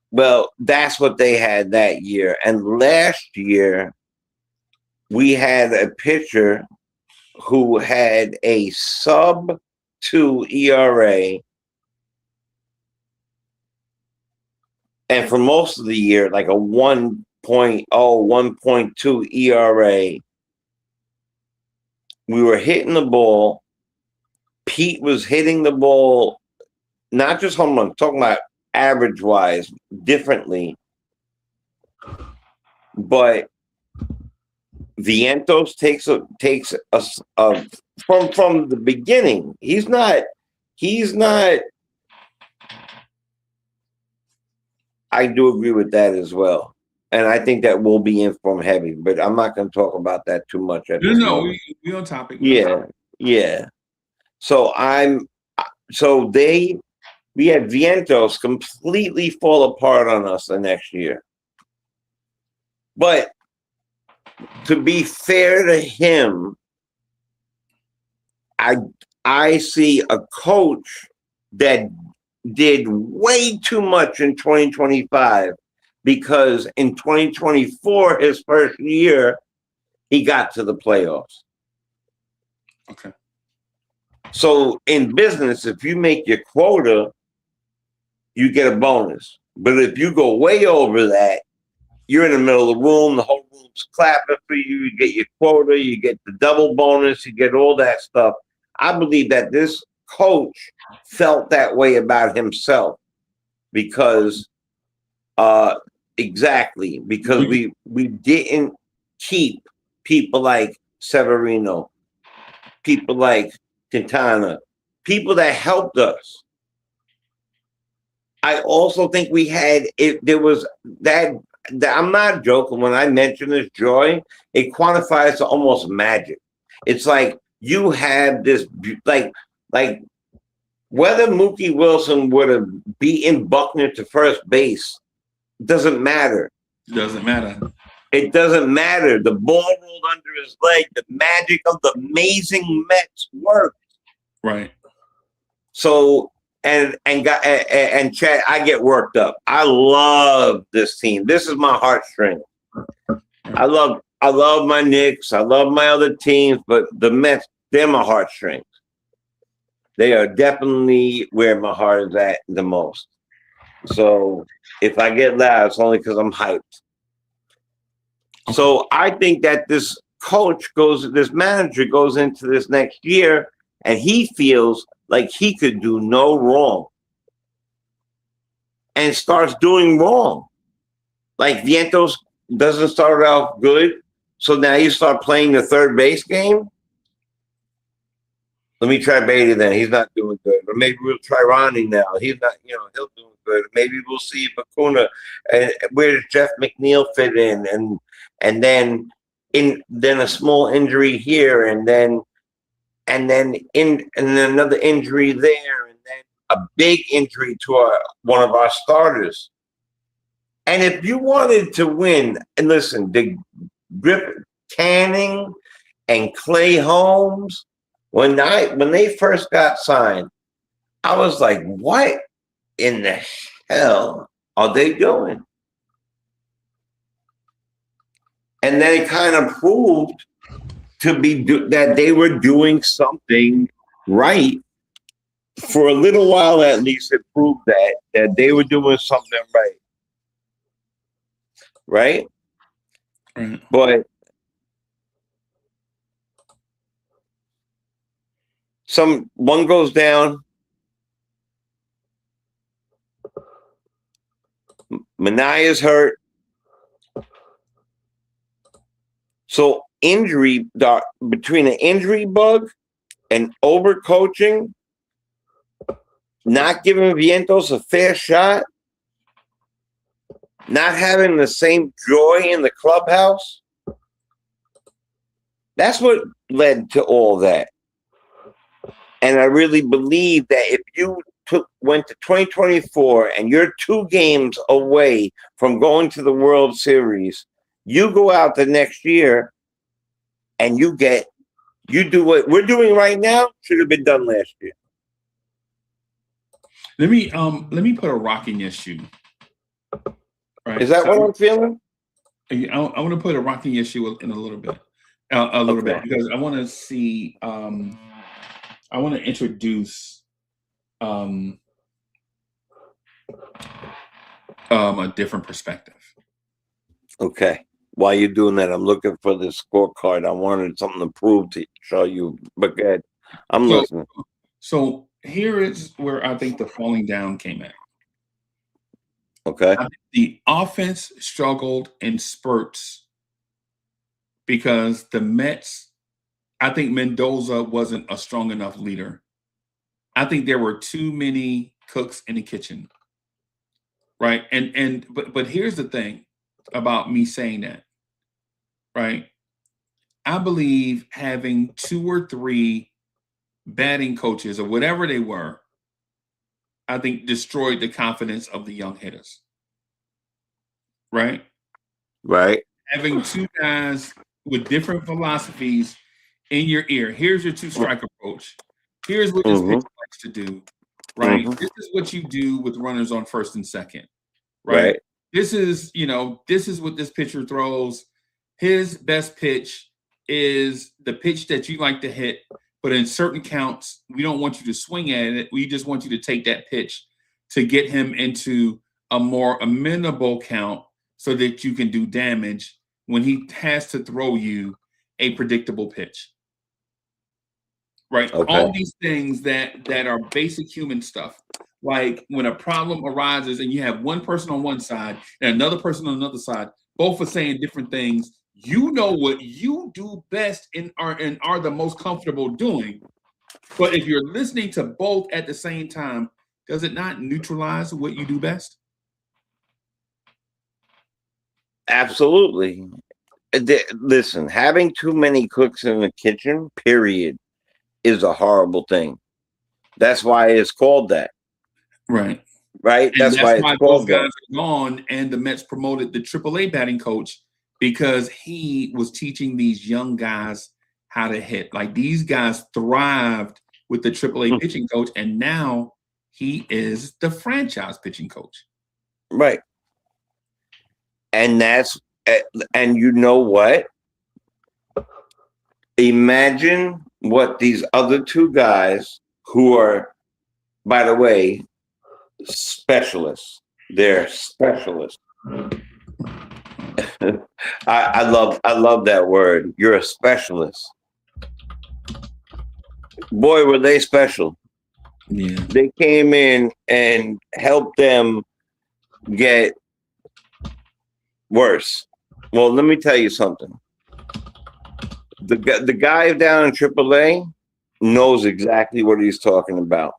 Well, that's what they had that year. And last year, we had a pitcher who had a sub-2 ERA. And for most of the year, like a 1.0, 1.2 ERA. We were hitting the ball. Pete was hitting the ball, not just home run, talking about average-wise, differently. But Vientos takes us from the beginning. He's not. I do agree with that as well, and I think that will be inform heavy. But I'm not going to talk about that too much at this moment. We on topic. Yeah. So we had Vientos completely fall apart on us the next year. But to be fair to him, I see a coach that did way too much in 2025, because in 2024, his first year, he got to the playoffs. Okay. So in business, if you make your quota, you get a bonus. But if you go way over that, you're in the middle of the room, the whole room's clapping for you, you get your quota, you get the double bonus, you get all that stuff. I believe that this coach felt that way about himself because because we didn't keep people like Severino, people like Quintana, people that helped us. I also think we had there was that I'm not joking when I mention this, Joy. It quantifies to almost magic. It's like you have this like whether Mookie Wilson would have beaten Buckner to first base doesn't matter. Doesn't matter. It doesn't matter. The ball rolled under his leg. The magic of the amazing Mets worked. Right. So and Chad, I get worked up. I love this team. This is my heartstring. I love my Knicks. I love my other teams, but the Mets, they're my heartstrings. They are definitely where my heart is at the most. So if I get loud, it's only because I'm hyped. So I think that this manager goes into this next year and he feels like he could do no wrong and starts doing wrong. Like Vientos doesn't start out good. So now you start playing the third base game. Let me try Beatty then. He's not doing good. Or maybe we'll try Ronnie now. He's not, he'll do good. Maybe we'll see Acuna. And where does Jeff McNeil fit in? And then a small injury here, and then another injury there, and then a big injury to one of our starters. And if you wanted to win, and listen, the Griffin Canning and Clay Holmes, when they first got signed, I was like, what in the hell are they doing? And then it kind of proved to be that they were doing something right. For a little while, at least, it proved that they were doing something right. Right? Right. But one goes down. Manaea's hurt. So between an injury bug and overcoaching, not giving Vientos a fair shot, not having the same joy in the clubhouse, that's what led to all that. And I really believe that if you went to 2024 and you're 2 games away from going to the World Series, you go out the next year and you do what we're doing right now, should have been done last year. Let me put a rock in your shoe. Right. Is that what I'm feeling? I want to put a rock in your shoe in a little bit. A little bit, because I want to see I want to introduce a different perspective. Okay. While you're doing that, I'm looking for the scorecard. I wanted something to prove to show you. But go ahead. I'm listening. So here is where I think the falling down came at. Okay. The offense struggled in spurts because the Mets, I think Mendoza wasn't a strong enough leader. I think there were too many cooks in the kitchen. Right. But here's the thing about me saying that. Right. I believe having 2 or 3 batting coaches or whatever they were, I think destroyed the confidence of the young hitters. Right. Right. Having 2 guys with different philosophies in your ear. Here's your 2-strike approach. Here's what this pitcher likes to do. Right. This is what you do with runners on first and second. Right. This is what this pitcher throws. His best pitch is the pitch that you like to hit, but in certain counts, we don't want you to swing at it. We just want you to take that pitch to get him into a more amenable count so that you can do damage when he has to throw you a predictable pitch. Right? Okay. All these things that are basic human stuff. Like when a problem arises and you have one person on one side and another person on another side, both are saying different things. You know what you do best and are the most comfortable doing. But if you're listening to both at the same time, does it not neutralize what you do best? Absolutely. Listen, having too many cooks in the kitchen, period, is a horrible thing. That's why it's called that. Right. Right? And That's why it's those called guys that. are gone, and the Mets promoted the AAA batting coach because he was teaching these young guys how to hit. Like these guys thrived with the AAA pitching coach, and now he is the franchise pitching coach. Right. And and you know what? Imagine what these other two guys who are, by the way, specialists. They're specialists. I love that word. You're a specialist. Boy, were they special. Yeah. They came in and helped them get worse. Well, let me tell you something. The guy down in AAA knows exactly what he's talking about.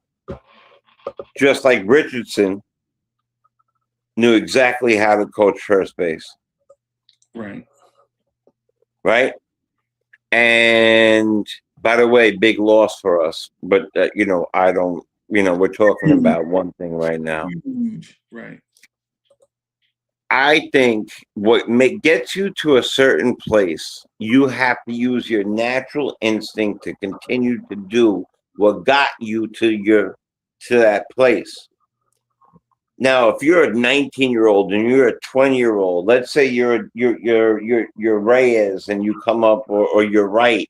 Just like Richardson knew exactly how to coach first base. Right. Right. And by the way, big loss for us. But, I don't, we're talking about one thing right now. Huge. Right. I think what gets you to a certain place, you have to use your natural instinct to continue to do what got you to that place. Now, if you're a 19-year-old and you're a 20-year-old, let's say you're Reyes and you come up or you're right,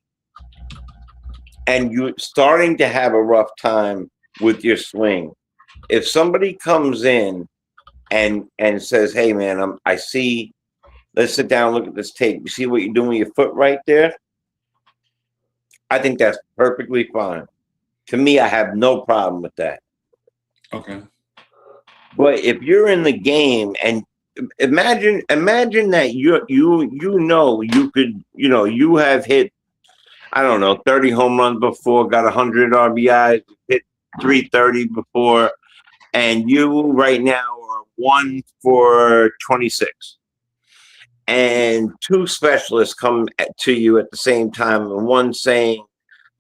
and you're starting to have a rough time with your swing. If somebody comes in and says, "Hey, man, I see. Let's sit down, and look at this tape. You see what you're doing with your foot right there?" I think that's perfectly fine. To me, I have no problem with that. Okay. But if you're in the game and imagine that you could, you have hit, I don't know, 30 home runs before, got 100 RBIs, hit 330 before, and you right now are 1 for 26. And two specialists come to you at the same time, and one saying,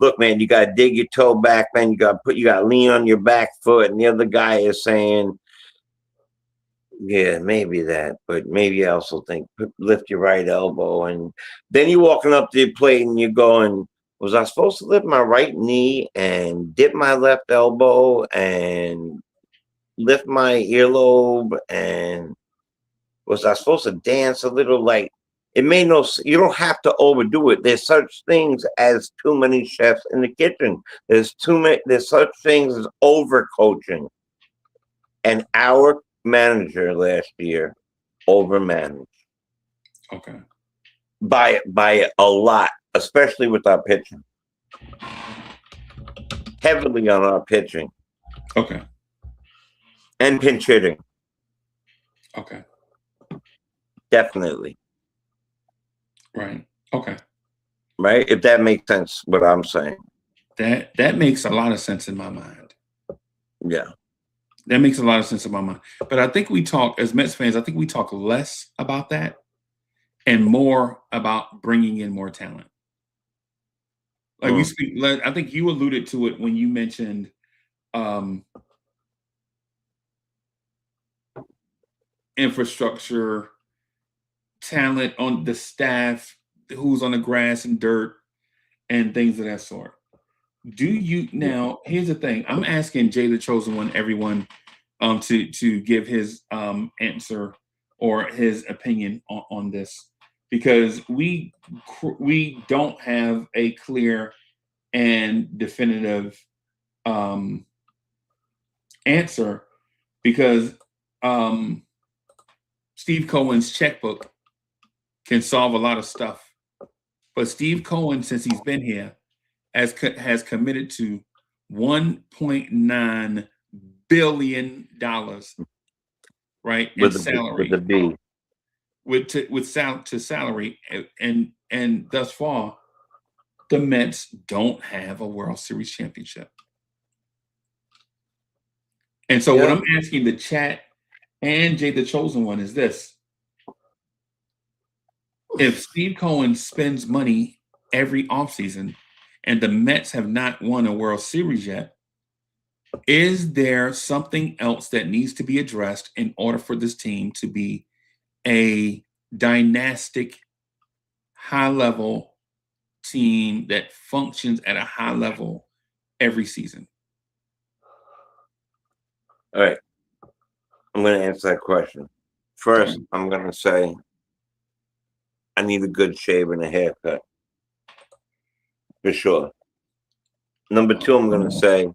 "Look, man, you got to dig your toe back, man. You got to lean on your back foot," and the other guy is saying, "Yeah, maybe that, but maybe I also think lift your right elbow." And then you're walking up to the plate and you're going, "Was I supposed to lift my right knee and dip my left elbow and lift my earlobe? And was I supposed to dance a little?" Like, it made no sense. You don't have to overdo it. There's such things as too many chefs in the kitchen. There's such things as overcoaching. And our manager last year overmanaged. Okay. By a lot, especially with our pitching. Heavily on our pitching. Okay. And pinch hitting. Okay. Definitely. Right. Okay. Right? If that makes sense, what I'm saying. That makes a lot of sense in my mind. Yeah. That makes a lot of sense in my mind. But I think we talk, as Mets fans, I think we talk less about that and more about bringing in more talent. Like we speak, I think you alluded to it when you mentioned infrastructure, talent on the staff, who's on the grass and dirt, and things of that sort. Do you now? Here's the thing. I'm asking Jay the Chosen One, everyone, to give his answer or his opinion on this, because we don't have a clear and definitive answer because Steve Cohen's checkbook can solve a lot of stuff. But Steve Cohen, since he's been here, has committed to $1.9 billion, right, in salary. With the B. To salary, and thus far, the Mets don't have a World Series championship. And so what I'm asking the chat and Jay the Chosen One is this. If Steve Cohen spends money every offseason and the Mets have not won a World Series yet, is there something else that needs to be addressed in order for this team to be a dynastic, high-level team that functions at a high level every season? All right. I'm going to answer that question. First, I'm going to say I need a good shave and a haircut. For sure. Number two, I'm going to say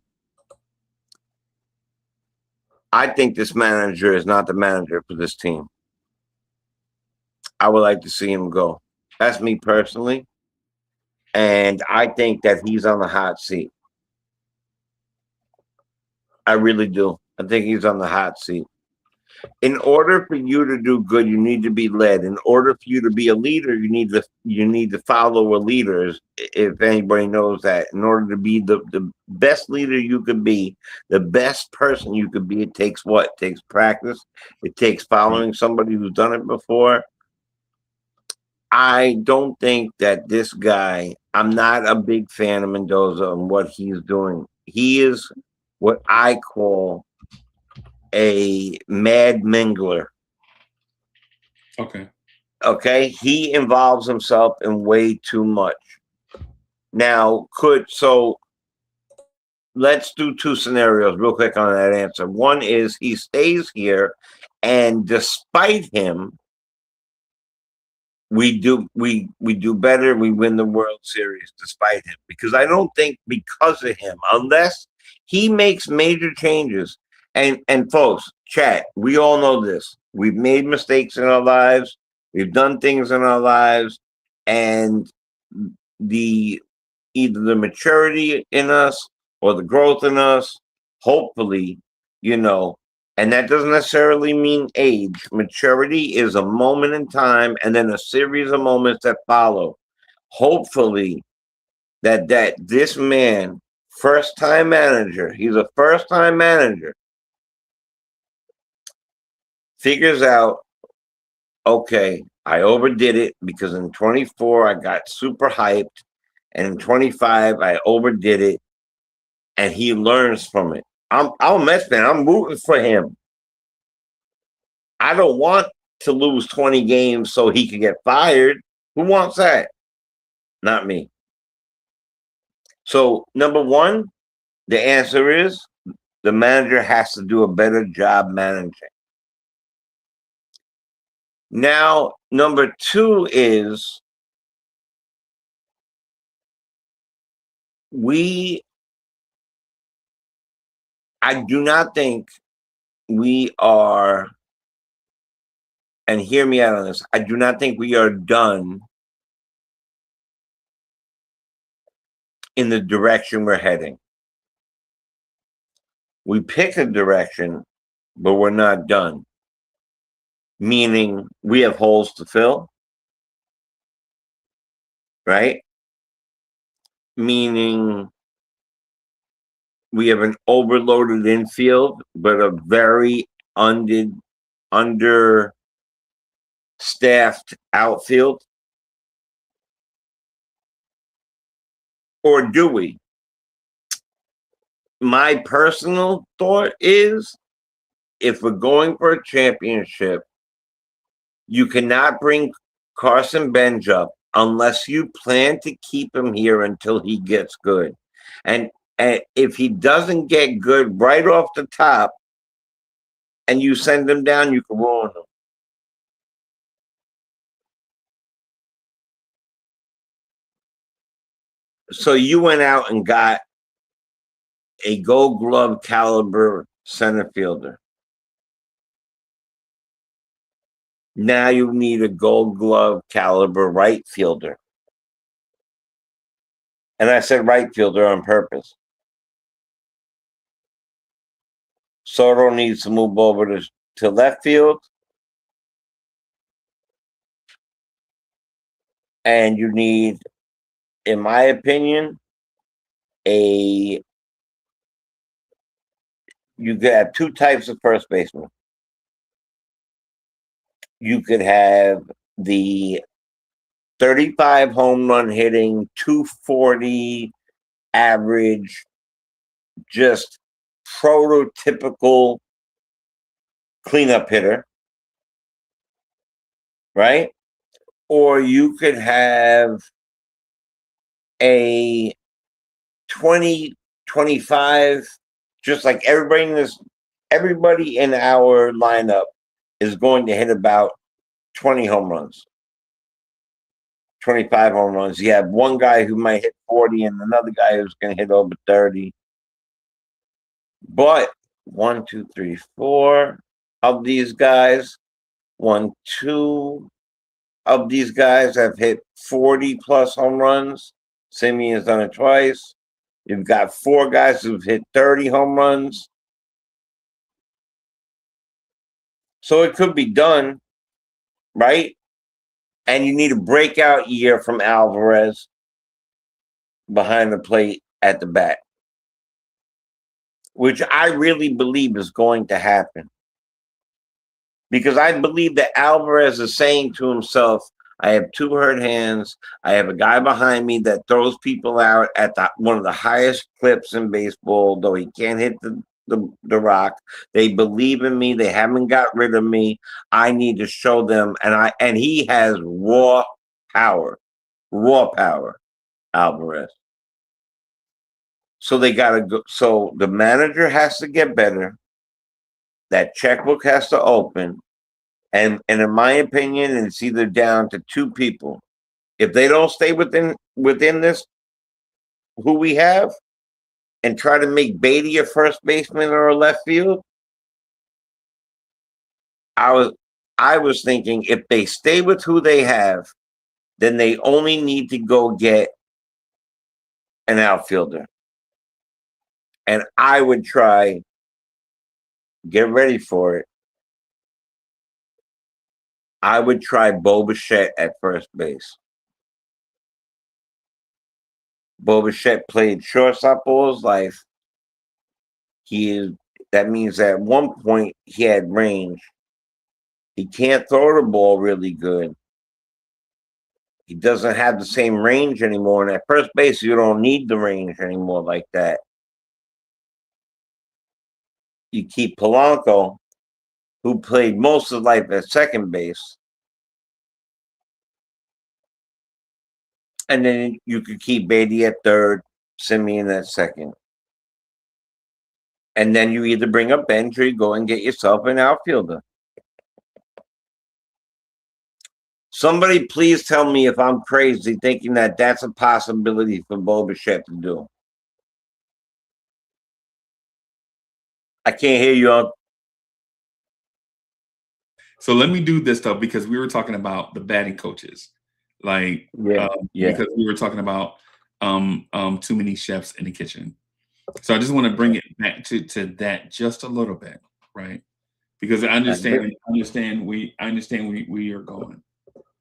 I think this manager is not the manager for this team. I would like to see him go. That's me personally. And I think that he's on the hot seat. I really do. I think he's on the hot seat. In order for you to do good, you need to be led. In order for you to be a leader, you need to follow a leader. If anybody knows that, in order to be the best leader you could be, the best person you could be, it takes what? It takes practice. It takes following somebody who's done it before. I don't think that this guy, I'm not a big fan of Mendoza and what he's doing. He is what I call a mad mingler. Okay. He involves himself in way too much. Now, let's do two scenarios real quick on that answer. One is he stays here, and despite him, we do better. We win the World Series despite him, because I don't think because of him, unless he makes major changes. And folks, chat, we all know this. We've made mistakes in our lives. We've done things in our lives, and either the maturity in us or the growth in us, hopefully, and that doesn't necessarily mean age. Maturity is a moment in time and then a series of moments that follow. Hopefully that this man, first-time manager, he's a first-time manager, figures out, okay, I overdid it because in 24 I got super hyped, and in 25 I overdid it, and he learns from it. I'm a Mets fan. I'm rooting for him. I don't want to lose 20 games so he can get fired. Who wants that? Not me. So, number one, the answer is the manager has to do a better job managing. Now, number two is I do not think we are, and hear me out on this, I do not think we are done in the direction we're heading. We pick a direction, but we're not done. Meaning we have holes to fill, right? Meaning we have an overloaded infield, but a very understaffed outfield. Or do we? My personal thought is, if we're going for a championship, you cannot bring Carson Bench up unless you plan to keep him here until he gets good. And if he doesn't get good right off the top and you send him down, you can ruin him. So you went out and got a Gold Glove caliber center fielder. Now you need a Gold Glove caliber right fielder. And I said right fielder on purpose. Soto needs to move over to left field. And you need, in my opinion, you could have two types of first baseman. You could have the 35 home run hitting, 240 average, just prototypical cleanup hitter, right? Or you could have a 20, 25, just like everybody in our lineup is going to hit about 20 home runs, 25 home runs. You have one guy who might hit 40 and another guy who's going to hit over 30. But 1, 2, 3, 4 of these guys, 2 of these guys have hit 40 plus home runs. Simeon's done it twice. You've got 4 guys who've hit 30 home runs. So it could be done, right? And you need a breakout year from Alvarez behind the plate at the bat, which I really believe is going to happen. Because I believe that Alvarez is saying to himself, I have 2 hurt hands. I have a guy behind me that throws people out at one of the highest clips in baseball, though he can't hit the rock. They believe in me. They haven't got rid of me. I need to show them. And he has raw power, Alvarez. So they got to go. So the manager has to get better. That checkbook has to open. And in my opinion, it's either down to 2 people. If they don't stay within this, who we have, and try to make Beatty a first baseman or a left field, I was thinking if they stay with who they have, then they only need to go get an outfielder. And I would try, get ready for it, I would try Bo Bichette at first base. Bo Bichette played shortstop all his life. That means at one point he had range. He can't throw the ball really good. He doesn't have the same range anymore. And at first base, you don't need the range anymore like that. You keep Polanco, who played most of life at second base. And then you could keep Beatty at third, Simeon at second. And then you either bring up bench or you go and get yourself an outfielder. Somebody please tell me if I'm crazy thinking that that's a possibility for Bo Bichette to do. I can't hear you. So let me do this though, because we were talking about the batting coaches, like because we were talking about too many chefs in the kitchen. So I just want to bring it back to that just a little bit, right? Because I understand where you're going,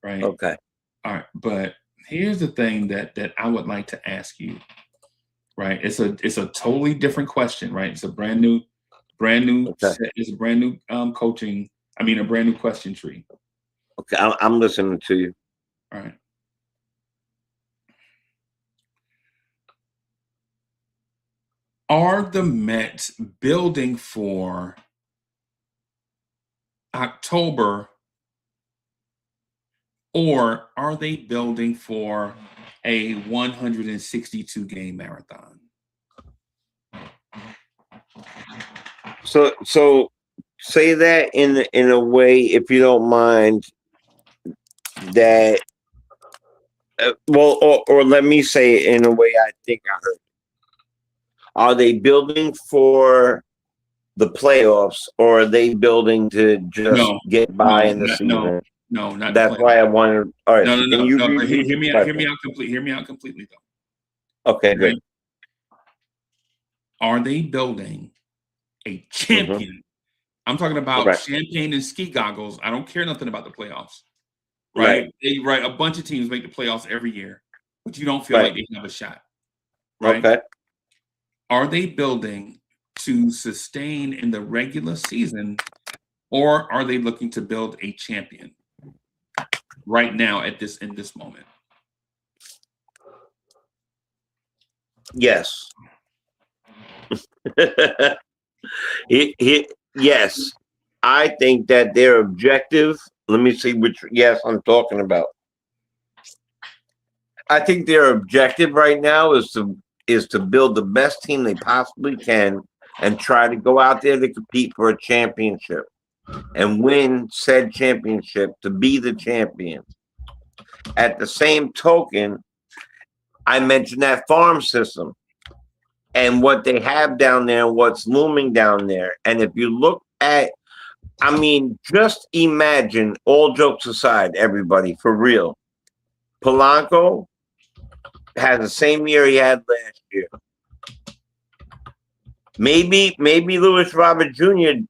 right? Okay. All right, but here's the thing that I would like to ask you, right? It's a totally different question, right? It's a brand new Okay. it's a brand new coaching. I mean, a brand new question tree. Okay, I'm listening to you. All right. Are the Mets building for October, or are they building for a 162 game marathon? So say that in a way, if you don't mind, that or let me say it in a way I think I heard. Are they building for the playoffs, or are they building to just get by in the season? No, not That's why I wanted. All right, so can you repeat? Hear me out. Hear me out completely, though. Okay, good. Are they building a champion? I'm talking about champagne and ski goggles. I don't care nothing about the playoffs. Right? A bunch of teams make the playoffs every year, but you don't feel like they have a shot. Right? Okay. Are they building to sustain in the regular season, or are they looking to build a champion right now in this moment? Yes. Yes. I think that their objective, let me see which yes I'm talking about. I think their objective right now is to build the best team they possibly can and try to go out there to compete for a championship and win said championship to be the champion. At the same token, I mentioned that farm system and what they have down there, what's looming down there. And if you look at, I mean, just imagine, all jokes aside, everybody, for real, Polanco had the same year he had last year. Maybe Lewis Robert Jr.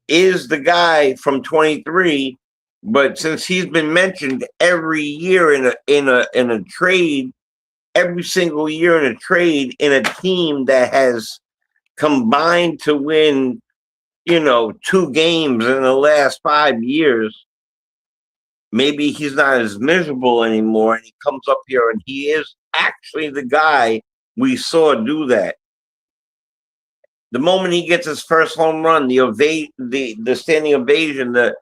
is the guy from 23, but since he's been mentioned every year in a trade, every single year in a trade in a team that has combined to win, 2 games in the last 5 years, maybe he's not as miserable anymore, and he comes up here and he is actually the guy we saw do that. The moment he gets his first home run, the standing ovation, the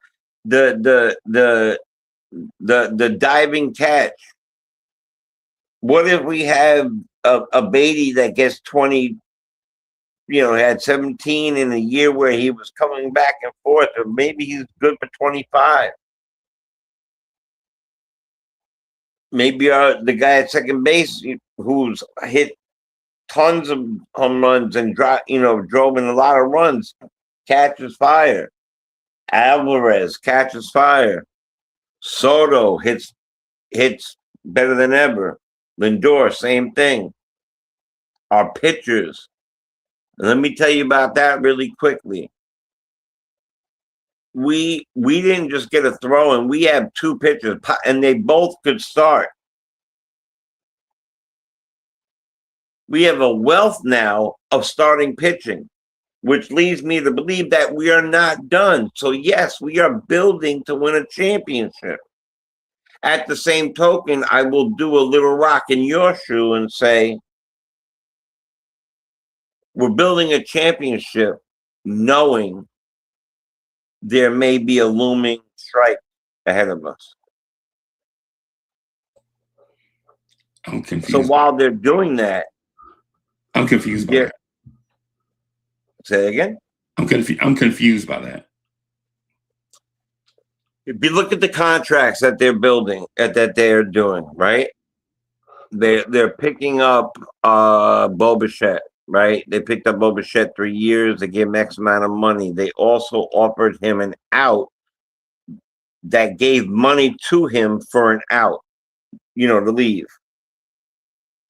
diving catch. What if we have a Beatty that gets 20, had 17 in a year where he was coming back and forth, or maybe he's good for 25. Maybe the guy at second base who's hit tons of home runs and drove in a lot of runs catches fire. Alvarez catches fire. Soto hits better than ever. Lindor, same thing. Our pitchers. And let me tell you about that really quickly. We didn't just get a throw in. We have 2 pitchers, and they both could start. We have a wealth now of starting pitching, which leads me to believe that we are not done. So yes, we are building to win a championship. At the same token, I will do a little rock in your shoe and say, we're building a championship knowing there may be a looming strike ahead of us. I'm confused. So while they're doing that, I'm confused by that. Say it again? I'm confused by that. If you look at the contracts that they're building, that they're doing, right? They're picking up Bo Bichette, right? They picked up Bo Bichette 3 years. They gave him X amount of money. They also offered him an out that gave money to him for an out, to leave.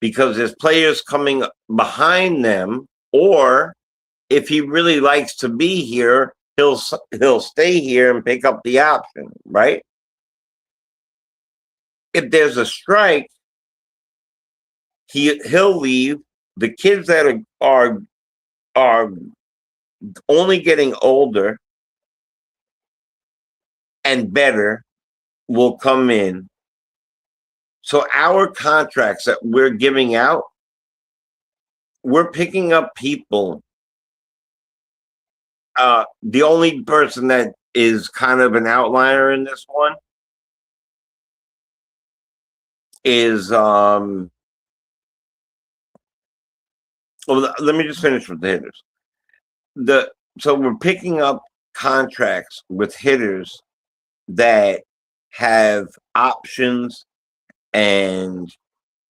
Because there's players coming behind them, or if he really likes to be here, he'll stay here and pick up the option, right? If there's a strike, he'll leave. The kids that are only getting older and better will come in. So our contracts that we're giving out, we're picking up people. The only person that is kind of an outlier in this one is well, let me just finish with the hitters. So we're picking up contracts with hitters that have options and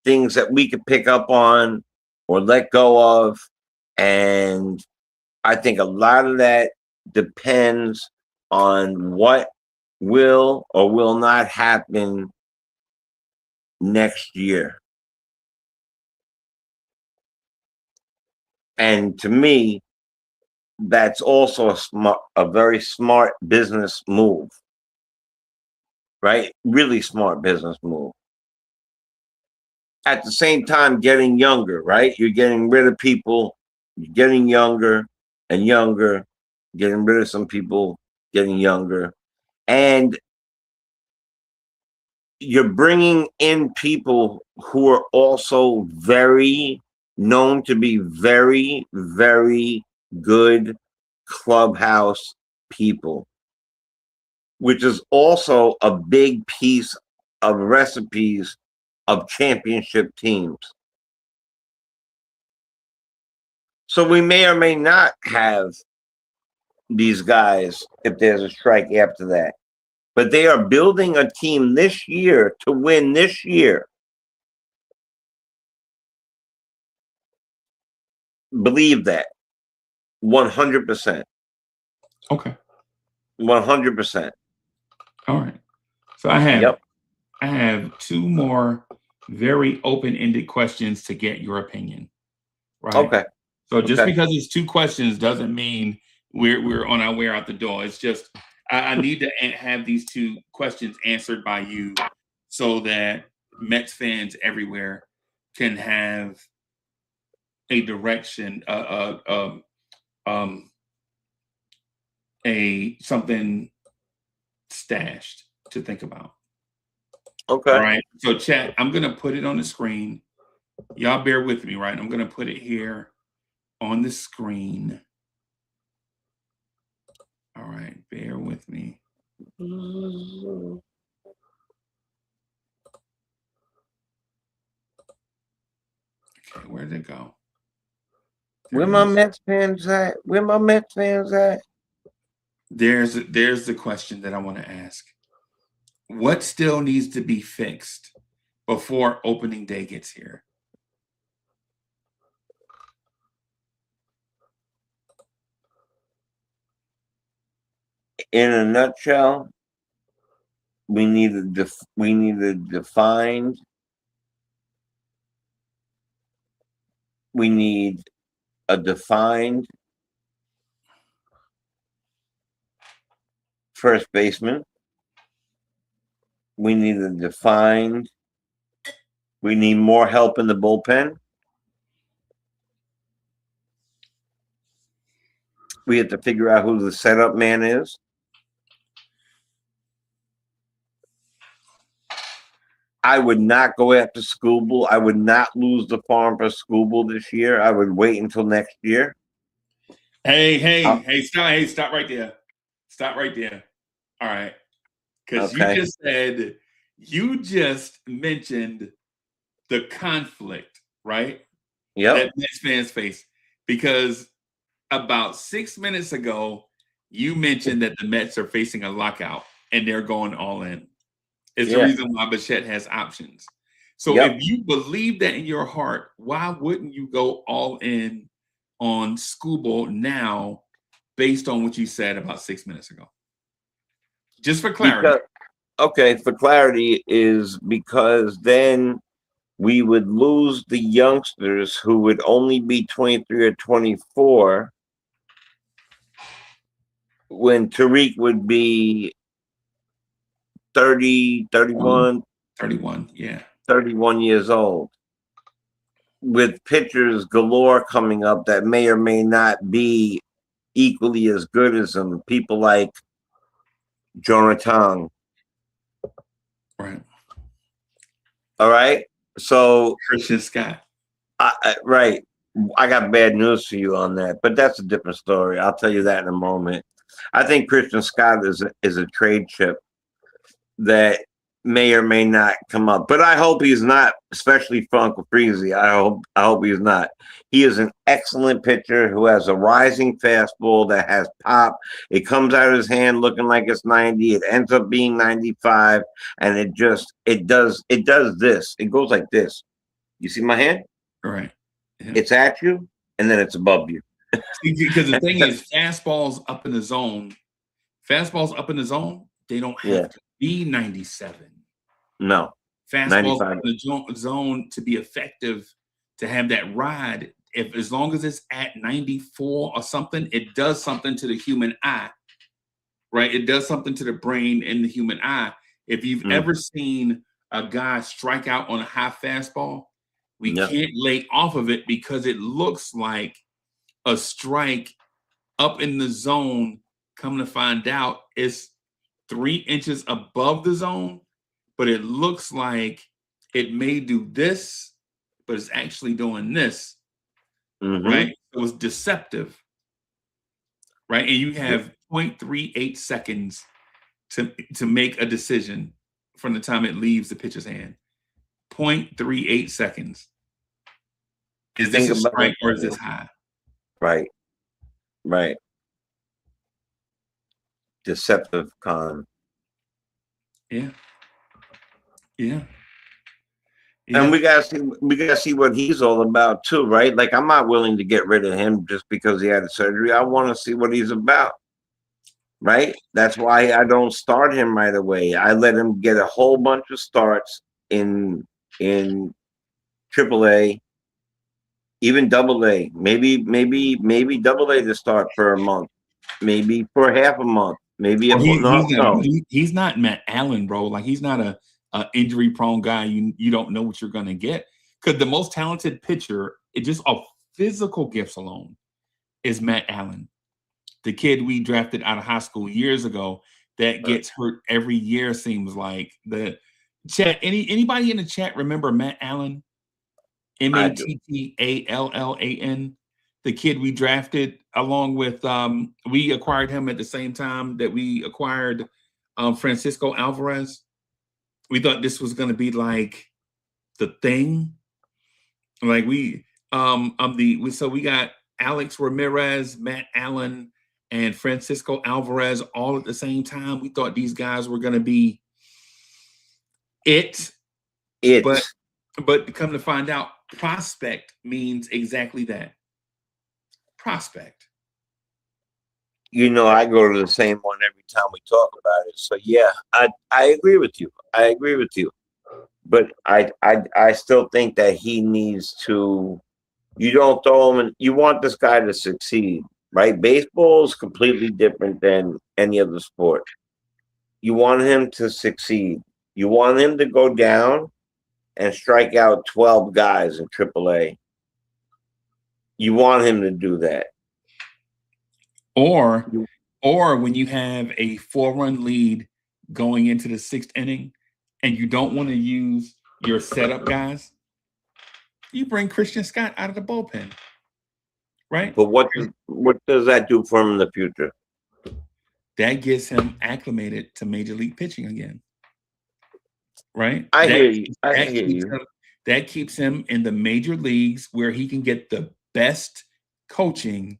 things that we could pick up on or let go of, and I think a lot of that depends on what will or will not happen next year. And to me, that's also a very smart business move, right? Really smart business move. At the same time, getting younger, right? You're getting rid of people, you're getting younger and younger, getting rid of some people, getting younger. And you're bringing in people who are also very known to be very, very good clubhouse people, which is also a big piece of recipes of championship teams. So we may or may not have these guys if there's a strike after that. But they are building a team this year to win this year. Believe that. 100%. Okay. 100%. All right. So I have two more very open-ended questions to get your opinion. Right. Okay. So just because it's two questions doesn't mean we're on our way out the door. It's just I need to have these two questions answered by you so that Mets fans everywhere can have a direction, something stashed to think about. Okay. All right. So chat, I'm gonna put it on the screen. Y'all bear with me, right? I'm gonna put it here on the screen. All right, bear with me. Okay, where did it go? Where my Mets fans at? Where my Mets fans at? There's the question that I want to ask. What still needs to be fixed before opening day gets here? In a nutshell, we need a defined. We need a defined first baseman. We need a defined. We need more help in the bullpen. We have to figure out who the setup man is. I would not go after Skubal. I would not lose the farm for Skubal this year. I would wait until next year. Hey, stop right there. Stop right there. All right. Because you just mentioned the conflict, right? Yep. That Mets fans face. Because about 6 minutes ago, you mentioned that the Mets are facing a lockout and they're going all in. It's the reason why Bichette has options. So if you believe that in your heart, why wouldn't you go all in on Skubal now based on what you said about 6 minutes ago? Just for clarity. For clarity is because then we would lose the youngsters who would only be 23 or 24 when Tariq would be 30, 31. 31, yeah. 31 years old. With pitchers galore coming up that may or may not be equally as good as them. People like Jonathan. Right. All right. So Christian Scott. Right. I got bad news for you on that, but that's a different story. I'll tell you that in a moment. I think Christian Scott is a trade chip that may or may not come up, but I hope he's not, especially Franco Freezy. I hope he's not. He is an excellent pitcher who has a rising fastball that has pop. It comes out of his hand looking like it's 90. It ends up being 95, and it does this. It goes like this. You see my hand? Right. Yeah. It's at you, and then it's above you. Because the thing is, fastballs up in the zone, they don't have Yeah. to be 97. No. Fastballs 95. up in the zone to be effective, to have that ride, if as long as it's at 94 or something, it does something to the human eye, right? It does something to the brain and the human eye. If you've ever seen a guy strike out on a high fastball, we can't lay off of it because it looks like a strike up in the zone. Come to find out, it's 3 inches above the zone, but it looks like it may do this, but it's actually doing this, right? It was deceptive, right? And you have 0.38 seconds to make a decision from the time it leaves the pitcher's hand. 0.38 seconds. Is this a strike or is this high? Right. Right. Deceptive con. Yeah. Yeah. And we gotta see what he's all about too, right? Like, I'm not willing to get rid of him just because he had the surgery. I want to see what he's about. Right? That's why I don't start him right away. I let him get a whole bunch of starts in AAA, even AA. Maybe AA to start for a month, maybe for half a month, maybe he's not Matt Allen, bro. Like, he's not a injury prone guy. You don't know what you're gonna get, because the most talented pitcher, it just off physical gifts alone, is Matt Allen, the kid we drafted out of high school years ago that gets hurt every year. Seems like the chat. Anybody in the chat remember Matt Allen? Mattallan, the kid we drafted along with we acquired him at the same time that we acquired Francisco Alvarez. We thought this was going to be like the thing. Like we got Alex Ramirez, Matt Allen, and Francisco Alvarez all at the same time. We thought these guys were going to be it. But come to find out, prospect means exactly that. Prospect. You know, I go to the same one every time we talk about it. So yeah, I agree with you. But I still think that he needs to. You don't throw him in. You want this guy to succeed, right? Baseball is completely different than any other sport. You want him to succeed. You want him to go down and strike out 12 guys in AAA. You want him to do that. Or when you have a 4-run lead going into the 6th inning and you don't want to use your setup guys, you bring Christian Scott out of the bullpen, right? But what does that do for him in the future? That gets him acclimated to major league pitching again, right? I hear you. That keeps him in the major leagues where he can get the best coaching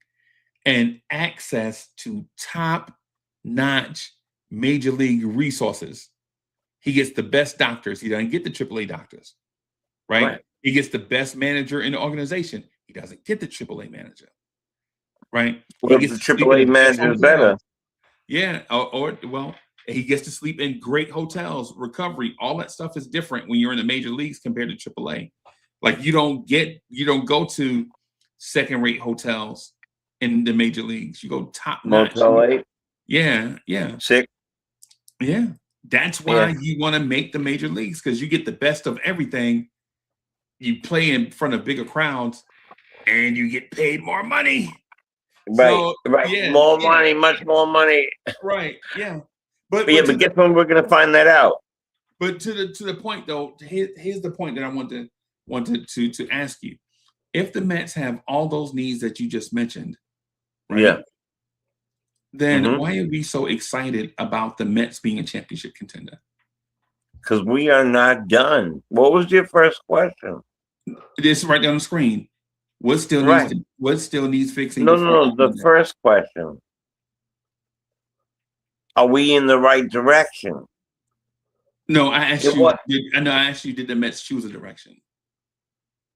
and access to top-notch major league resources. He gets the best doctors. He doesn't get the AAA doctors, right? He gets the best manager in the organization. He doesn't get the AAA manager, right? Well, the AAA manager is better. Yeah, or he gets to sleep in great hotels, recovery, all that stuff is different when you're in the major leagues compared to AAA. Like, you don't go to second-rate hotels in the major leagues. You go top-notch. Yeah. Sick. Yeah. That's why you want to make the major leagues, because you get the best of everything. You play in front of bigger crowds and you get paid more money. Right. So, right. Money, much more money. Right. Yeah. But guess when we're gonna find that out? But to the point though, here's the point that I wanted to ask you. If the Mets have all those needs that you just mentioned, right? Yeah. Then why are we so excited about the Mets being a championship contender? Because we are not done. What was your first question? This right down the screen. What still needs fixing? No. The first question. Are we in the right direction? No, I asked you. I asked you, did the Mets choose a direction?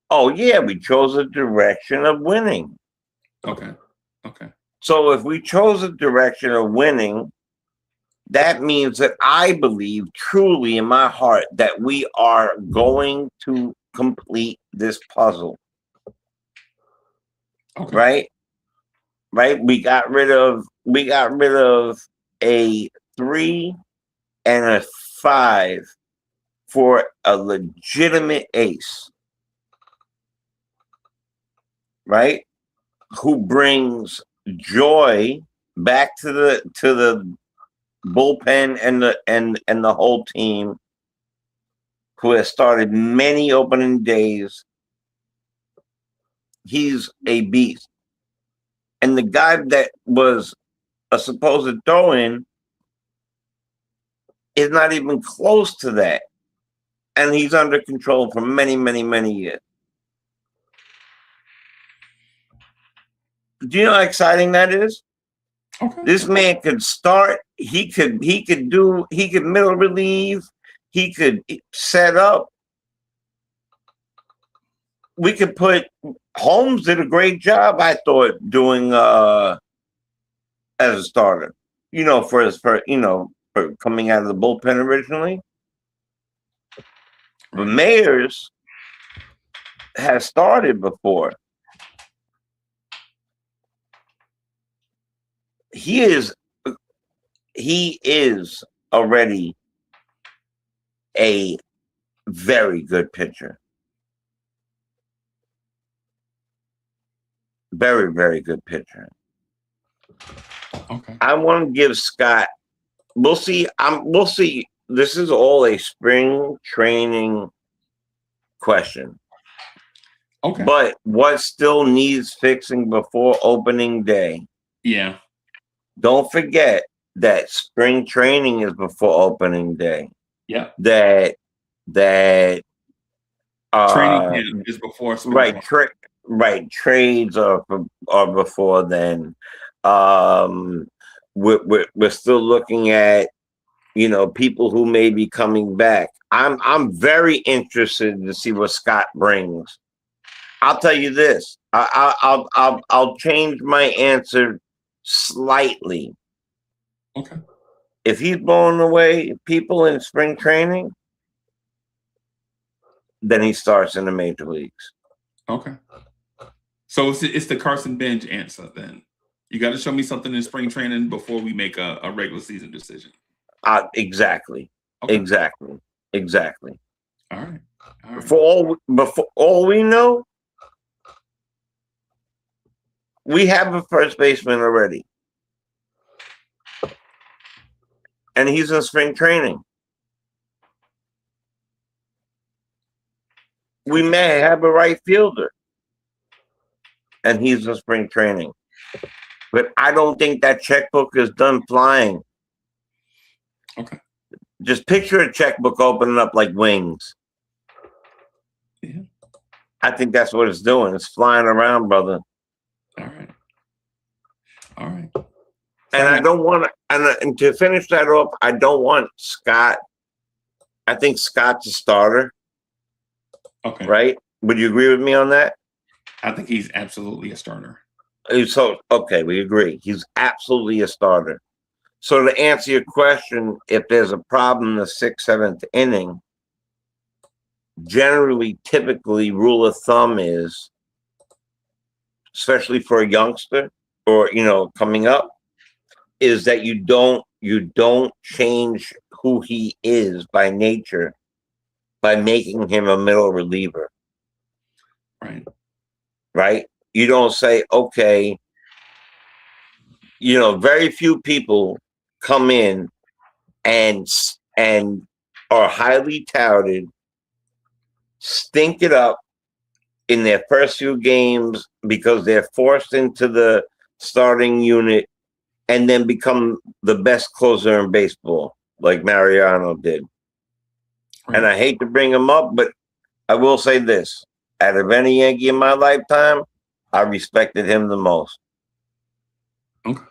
Oh yeah, we chose a direction of winning. Okay. Okay. So if we chose a direction of winning, that means that I believe truly in my heart that we are going to complete this puzzle. Okay. Right? Right? We got rid of a 3 and a 5 for a legitimate ace. Right? Who brings joy back to the bullpen and the whole team, who has started many opening days. He's a beast. And the guy that was a supposed throw-in is not even close to that. And he's under control for many, many, many years. Do you know how exciting that is? Okay. This man could start, he could middle relieve, he could set up. We could put Holmes did a great job, I thought, doing as a starter. For coming out of the bullpen originally. But Mayers has started before. He is already a very good pitcher. Very, very good pitcher. Okay. I want to give Scott. We'll see. We'll see. This is all a spring training question. Okay. But what still needs fixing before opening day? Yeah. Don't forget that spring training is before opening day. Yeah. That training camp is before spring right. Trades are before then. We're still looking at people who may be coming back. I'm very interested to see what Scott brings. I'll tell you this. I'll change my answer slightly. Okay. If he's blowing away people in spring training, then he starts in the major leagues. Okay. So it's the Carson Bench answer then. You got to show me something in spring training before we make a regular season decision. Exactly. Okay. Exactly. All right. For all we know, we have a first baseman already. And he's in spring training. We may have a right fielder. And he's in spring training. But I don't think that checkbook is done flying. Okay. Just picture a checkbook opening up like wings. Yeah. I think that's what it's doing. It's flying around, brother. All right. And I don't want to, and to finish that off, I don't want Scott. I think Scott's a starter. Okay. Right? Would you agree with me on that? I think he's absolutely a starter. So, okay, we agree. He's absolutely a starter. So to answer your question, if there's a problem in the 6th, 7th inning, generally, typically, rule of thumb is, especially for a youngster or, coming up, is that you don't change who he is by nature by making him a middle reliever. Right? You don't say, okay, very few people come in and are highly touted, stink it up in their first few games because they're forced into the starting unit and then become the best closer in baseball, like Mariano did. Right. And I hate to bring him up, but I will say this. Out of any Yankee in my lifetime, I respected him the most. Okay.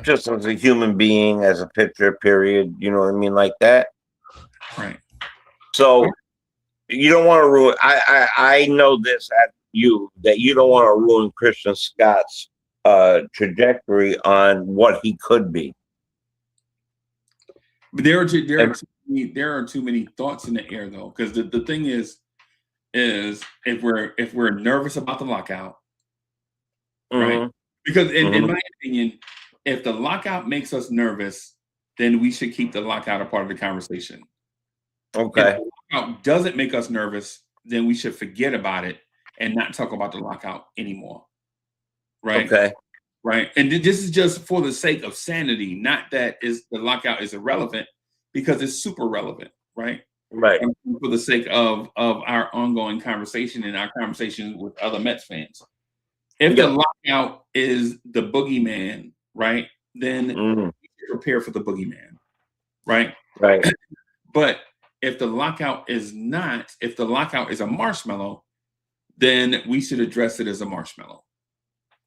Just as a human being, as a pitcher, period. You know what I mean? Like that. Right. So you don't want to ruin. I know this. you that you don't want to ruin Christian Scott's trajectory on what he could be. But there are too many thoughts in the air though, because the thing is if we're nervous about the lockout, right? Because in my opinion, if the lockout makes us nervous, then we should keep the lockout a part of the conversation. Okay. If the lockout doesn't make us nervous, then we should forget about it and not talk about the lockout anymore. Right. Okay. Right. And this is just for the sake of sanity, not that the lockout is irrelevant, because it's super relevant. Right. Right. And for the sake of our ongoing conversation and our conversation with other Mets fans. If the lockout is the boogeyman, right, then we should prepare for the boogeyman. Right. Right. But if the lockout is not, if the lockout is a marshmallow, then we should address it as a marshmallow.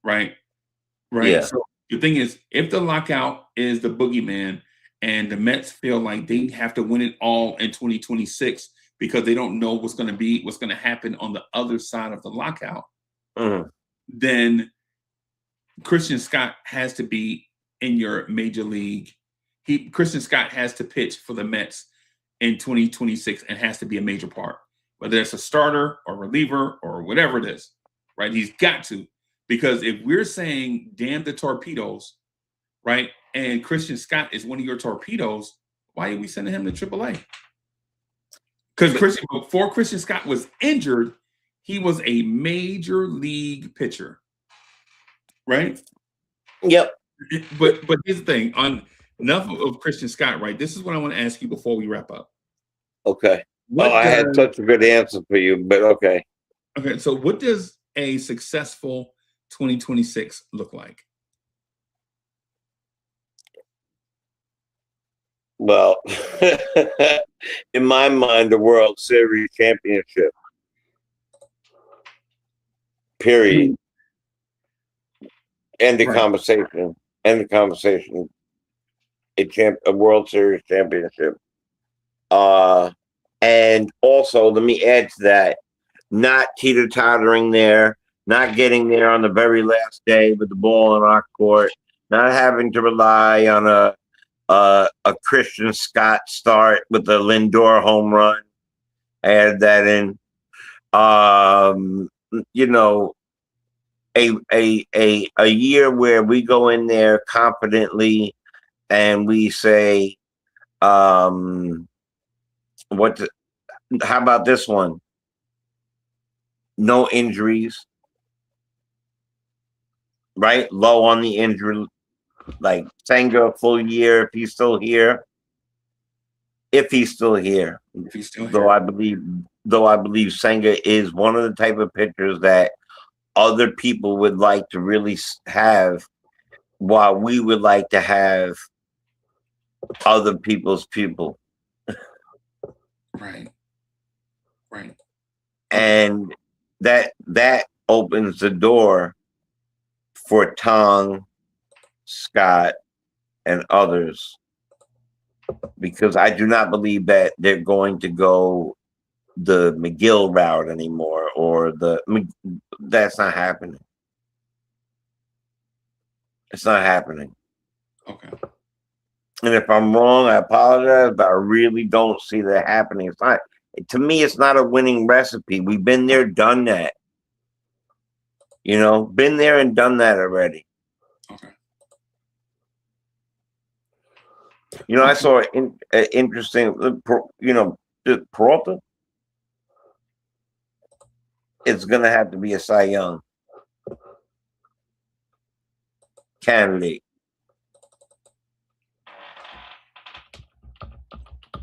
Right. Right. Yeah. So the thing is, if the lockout is the boogeyman and the Mets feel like they have to win it all in 2026 because they don't know what's going to happen on the other side of the lockout, then Christian Scott has to be in your major league. Christian Scott has to pitch for the Mets in 2026 and has to be a major part, whether it's a starter or reliever or whatever it is, right? He's got to, because if we're saying damn the torpedoes, right, and Christian Scott is one of your torpedoes, why are we sending him to AAA? Because before Christian Scott was injured, he was a major league pitcher, right? Yep. But here's the thing, on enough of Christian Scott, right? This is what I want to ask you before we wrap up. Okay. I had such a good answer for you, but okay. Okay, so what does a successful 2026 look like? Well, in my mind, the World Series championship. Period. End the conversation. End the conversation. A World Series championship. And also, let me add to that, not teeter-tottering there, not getting there on the very last day with the ball in our court, not having to rely on a Christian Scott start with the Lindor home run. Add that in. You know, a year where we go in there confidently and we say, how about this one? No injuries, right? Low on the injury, like Senga a full year if he's still here. If he's still here. Though I believe Senga is one of the type of pitchers that other people would like to really have, while we would like to have other people's people. Right. And that opens the door for Tong, Scott, and others, because I do not believe that they're going to go the McGill route anymore, or that's not happening. It's not happening. Okay. And if I'm wrong, I apologize, but I really don't see that happening. It's not, to me, it's not a winning recipe. We've been there, done that. You know, been there and done that already. Okay. You know, I saw an interesting, Peralta. It's going to have to be a Cy Young candidate.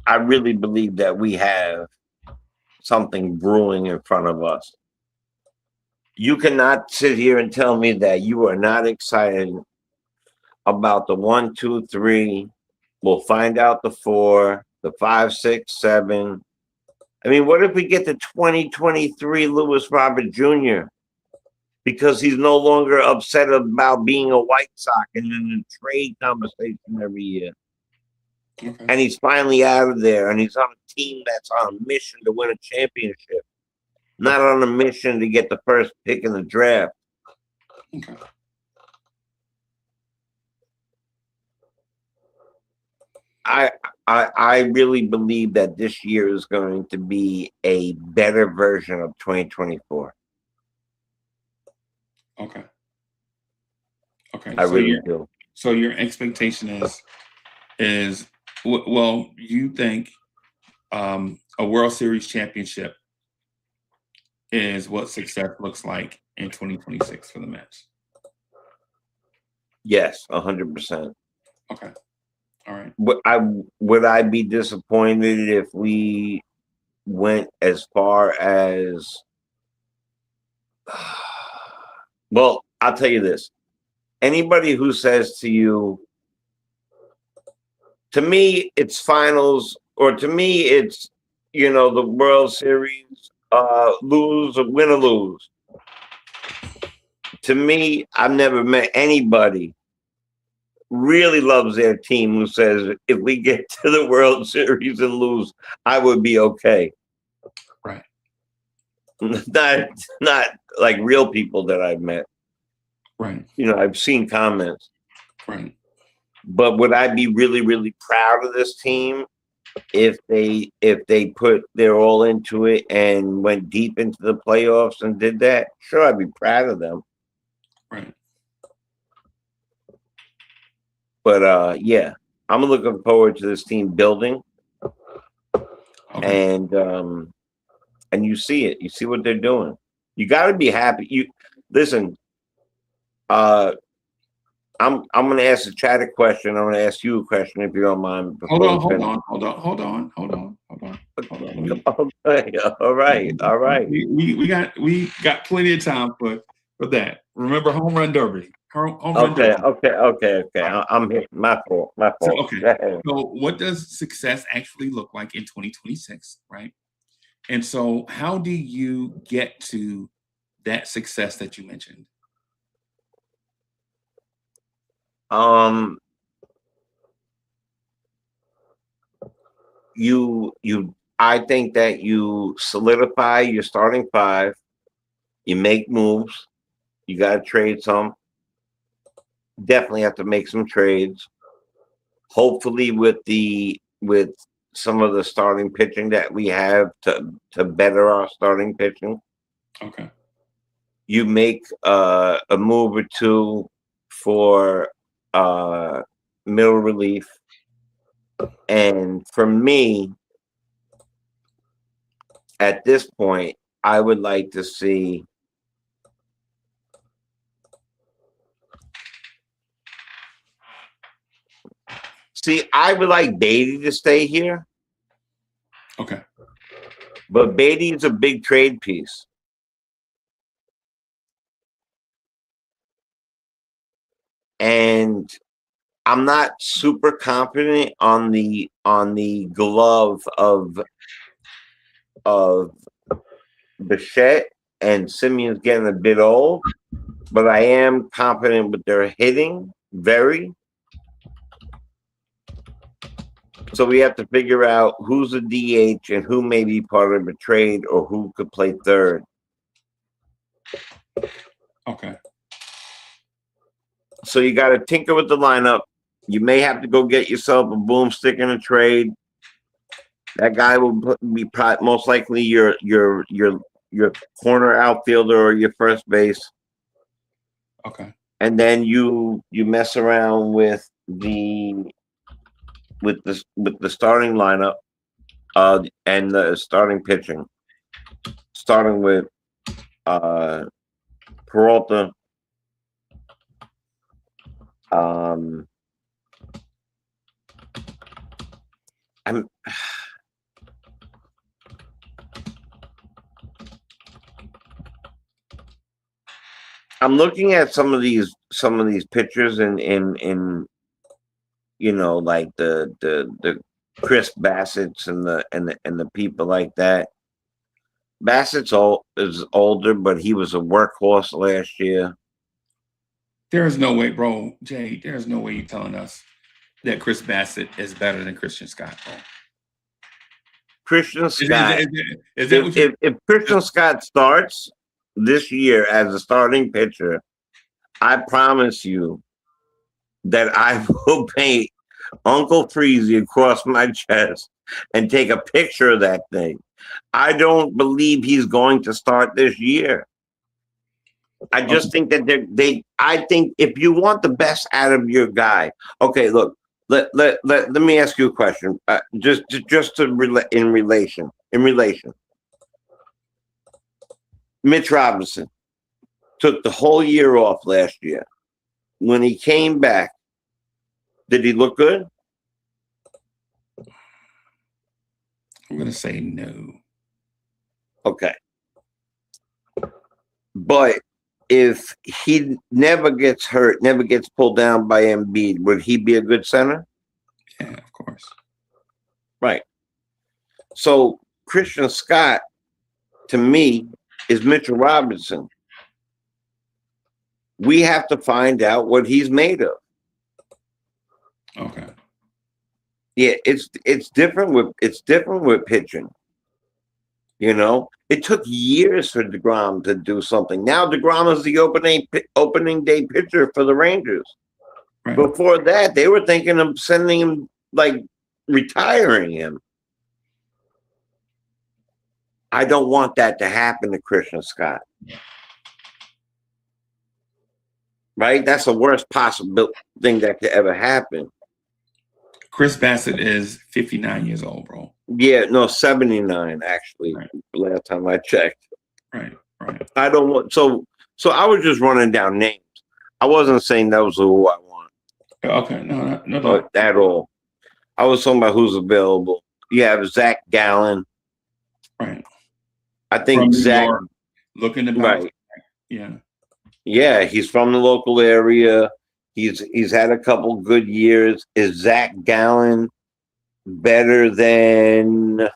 I really believe that we have something brewing in front of us. You cannot sit here and tell me that you are not excited about the 1, 2, 3. We'll find out the 4, the 5, 6, 7. I mean, what if we get the 2023 Lewis Robert Jr. because he's no longer upset about being a White Sox and in a trade conversation every year? Okay. And he's finally out of there, and he's on a team that's on a mission to win a championship. not on a mission to get the first pick in the draft. Okay. I really believe that this year is going to be a better version of 2024. Okay. Okay. I really do. So your expectation is well, you think a World Series championship is what success looks like in 2026 for the Mets. Yes, 100%. Okay. All right. Would I be disappointed if we went as far as? Well, I'll tell you this. Anybody who says to you, to me, it's finals, or to me, it's, the World Series, lose or win or lose. To me, I've never met anybody really loves their team who says, if we get to the World Series and lose, I would be okay. Right. Not like real people that I've met. Right. I've seen comments. Right. But would I be really, really proud of this team if they put their all into it and went deep into the playoffs and did that? Sure, I'd be proud of them. Right. But yeah, I'm looking forward to this team building. Okay. And you see it. You see what they're doing. You got to be happy. You listen. I'm going to ask the chat a question. I'm going to ask you a question if you don't mind. Hold on. Okay. All right. We got plenty of time for that. Remember home run derby. Home run derby. Okay. I'm here. My fault. So, okay. So what does success actually look like in 2026, right? And so how do you get to that success that you mentioned? I think that you solidify your starting five, you make moves, you got to trade some. Definitely have to make some trades. Hopefully with some of the starting pitching that we have to better our starting pitching. Okay. You make a move or two for middle relief. And for me, at this point, I would like to see I would like Beatty to stay here. Okay. But Beatty's a big trade piece. And I'm not super confident on the glove of Bichette, and Simeon's getting a bit old, but I am confident with their hitting, very. So we have to figure out who's a DH and who may be part of a trade or who could play third. Okay. So you got to tinker with the lineup. You may have to go get yourself a boomstick in a trade. That guy will be most likely your corner outfielder or your first base. Okay. And then you mess around with the starting lineup and the starting pitching, starting with Peralta. I'm looking at some of these pictures in like the Chris Bassett's and the people like that. Bassett's is older, but he was a workhorse last year. There's no way, bro, Jay. There's no way you're telling us that Chris Bassett is better than Christian Scott, bro. Christian Scott, Is that what you? if Christian Scott starts this year as a starting pitcher, I promise you that I will paint Uncle Freezy across my chest and take a picture of that thing. I don't believe he's going to start this year. I just think that I think if you want the best out of your guy, okay, look, let me ask you a question. Just to in relation. Mitch Robinson took the whole year off last year. When he came back, did he look good? I'm gonna say no. Okay. But if he never gets hurt, never gets pulled down by Embiid, would he be a good center? Yeah, of course. Right. So Christian Scott, to me, is Mitchell Robinson. We have to find out what he's made of. Okay. Yeah, it's different with pitching. You know, it took years for DeGrom to do something. Now DeGrom is the opening day pitcher for the Rangers. Right. Before that, they were thinking of sending him, like retiring him. I don't want that to happen to Christian Scott. Right? That's the worst possible thing that could ever happen. Chris Bassett is 59 years old, bro. Yeah, no, 79 actually. Right. Last time I checked. Right. I don't want so I was just running down names. I wasn't saying those are who I want. Okay, no. At all. I was talking about who's available. You have Zach Gallen. Right. I think from Zach. York, looking to right. Yeah. Yeah, he's from the local area. He's had a couple good years. Is Zach Gallen better than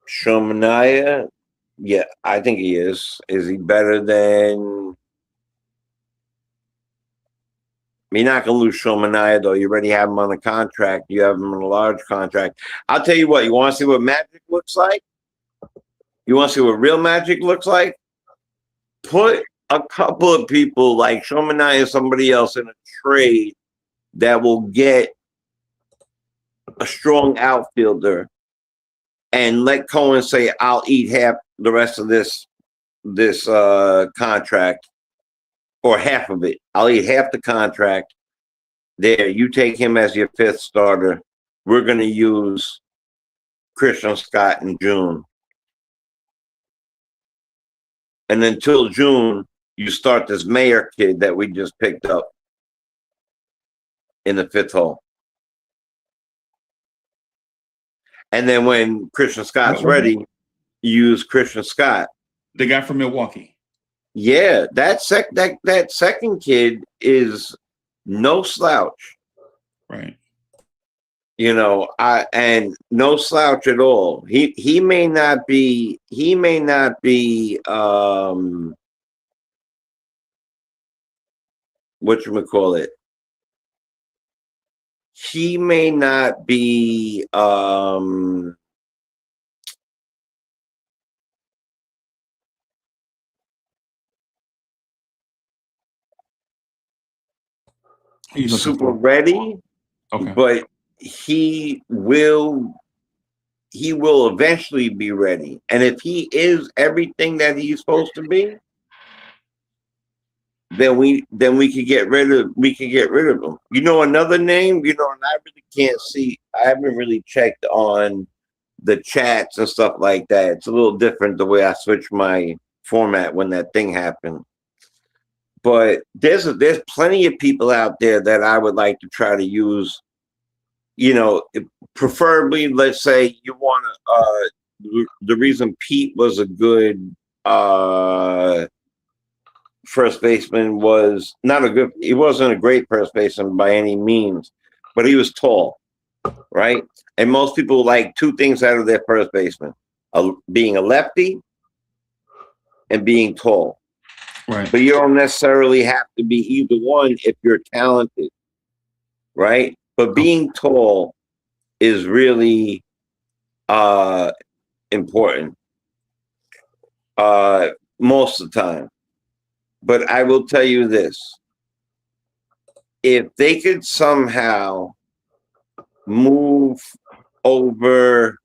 Shomania? Yeah, I think he is. Is he better than? You're not going to lose Shomania, though. You already have him on a contract. You have him on a large contract. I'll tell you what. You want to see what magic looks like? You want to see what real magic looks like? Put a couple of people like Shomania or somebody else in a trade that will get a strong outfielder, and let Cohen say, "I'll eat half the rest of this contract, or half of it. I'll eat half the contract. There, you take him as your fifth starter. We're going to use Christian Scott in June. And until June, you start this Mayer kid that we just picked up in the fifth hole. And then when Christian Scott's ready, you use Christian Scott. The guy from Milwaukee. Yeah, that second kid is no slouch. Right. You know, and no slouch at all. He may not be whatchamacallit. He may not be super ready, okay, but he will eventually be ready. And if he is everything that he's supposed to be, then we could get rid of him. You know, another name, you know, and I really can't see. I haven't really checked on the chats and stuff like that. It's a little different the way I switched my format when that thing happened. But there's plenty of people out there that I would like to try to use. You know, preferably, let's say you want to. The reason Pete was a good first baseman was he wasn't a great first baseman by any means, but he was tall, right? And most people like two things out of their first baseman: being a lefty and being tall. Right. But you don't necessarily have to be either one if you're talented, right? But being tall is really important most of the time. But I will tell you this. If they could somehow move over,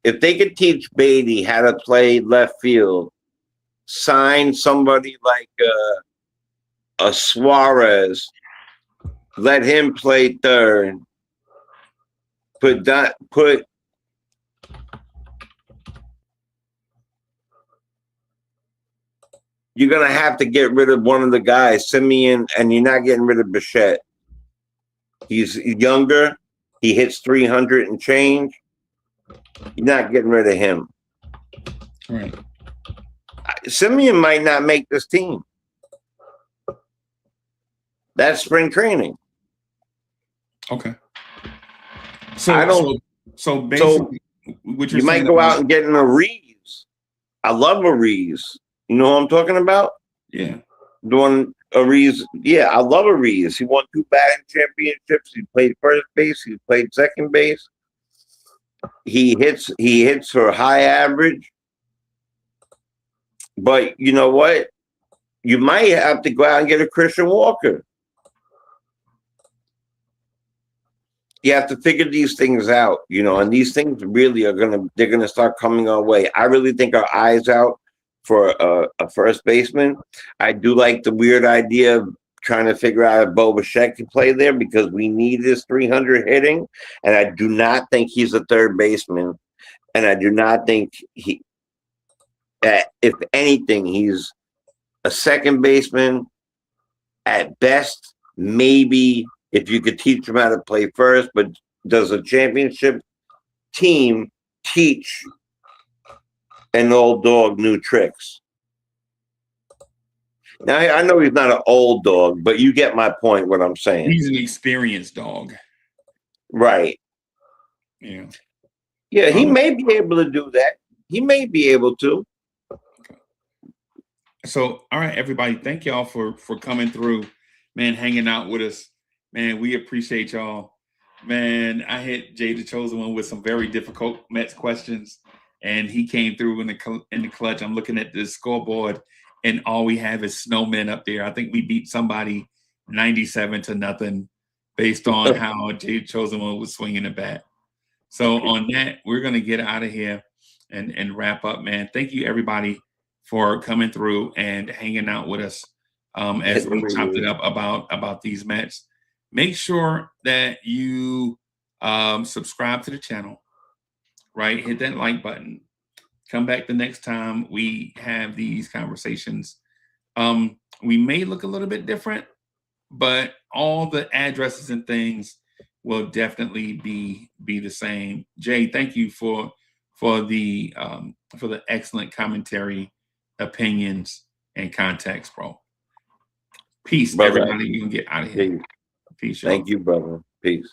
if they could teach Beatty how to play left field, sign somebody like a Suarez, let him play third, put you're gonna have to get rid of one of the guys, Simeon, and you're not getting rid of Bichette. He's younger. He hits 300 and change. You're not getting rid of him. Right. Simeon might not make this team. That's spring training. Okay. So I don't. So basically, what you're You might saying go about- out and get an Reeves. I love a Reeves. You know what I'm talking about? Yeah. Doing a Reeves. Yeah, I love a Reeves. He won 2 batting championships. He played first base. He played second base. He hits for a high average. But you know what? You might have to go out and get a Christian Walker. You have to figure these things out, you know, and these things really they're gonna start coming our way. I really think our eyes out for a first baseman. I do like the weird idea of trying to figure out if Bo Bichette can play there because we need his 300 hitting, and I do not think he's a third baseman, and I do not think that if anything, he's a second baseman at best. Maybe if you could teach him how to play first, but does a championship team teach an old dog new tricks? Now, I know he's not an old dog, but you get my point, what I'm saying. He's an experienced dog. Right. Yeah. Yeah, he may be able to do that. He may be able to. So, all right, everybody, thank y'all for coming through, man, hanging out with us. Man, we appreciate y'all. Man, I hit Jay the Chosen One with some very difficult Mets questions, and he came through in the clutch. I'm looking at the scoreboard, and all we have is snowmen up there. I think we beat somebody 97-0 based on how Jay the Chosen One was swinging the bat. So on that, we're going to get out of here and wrap up, man. Thank you, everybody, for coming through and hanging out with us as we chopped it up about these Mets. Make sure that you subscribe to the channel, right? Hit that like button. Come back the next time we have these conversations. We may look a little bit different, but all the addresses and things will definitely be the same. Jay, thank you for the excellent commentary, opinions, and context, bro. Peace, brother. Everybody. You can get out of here. Peace. Peace. Thank you, brother. Peace.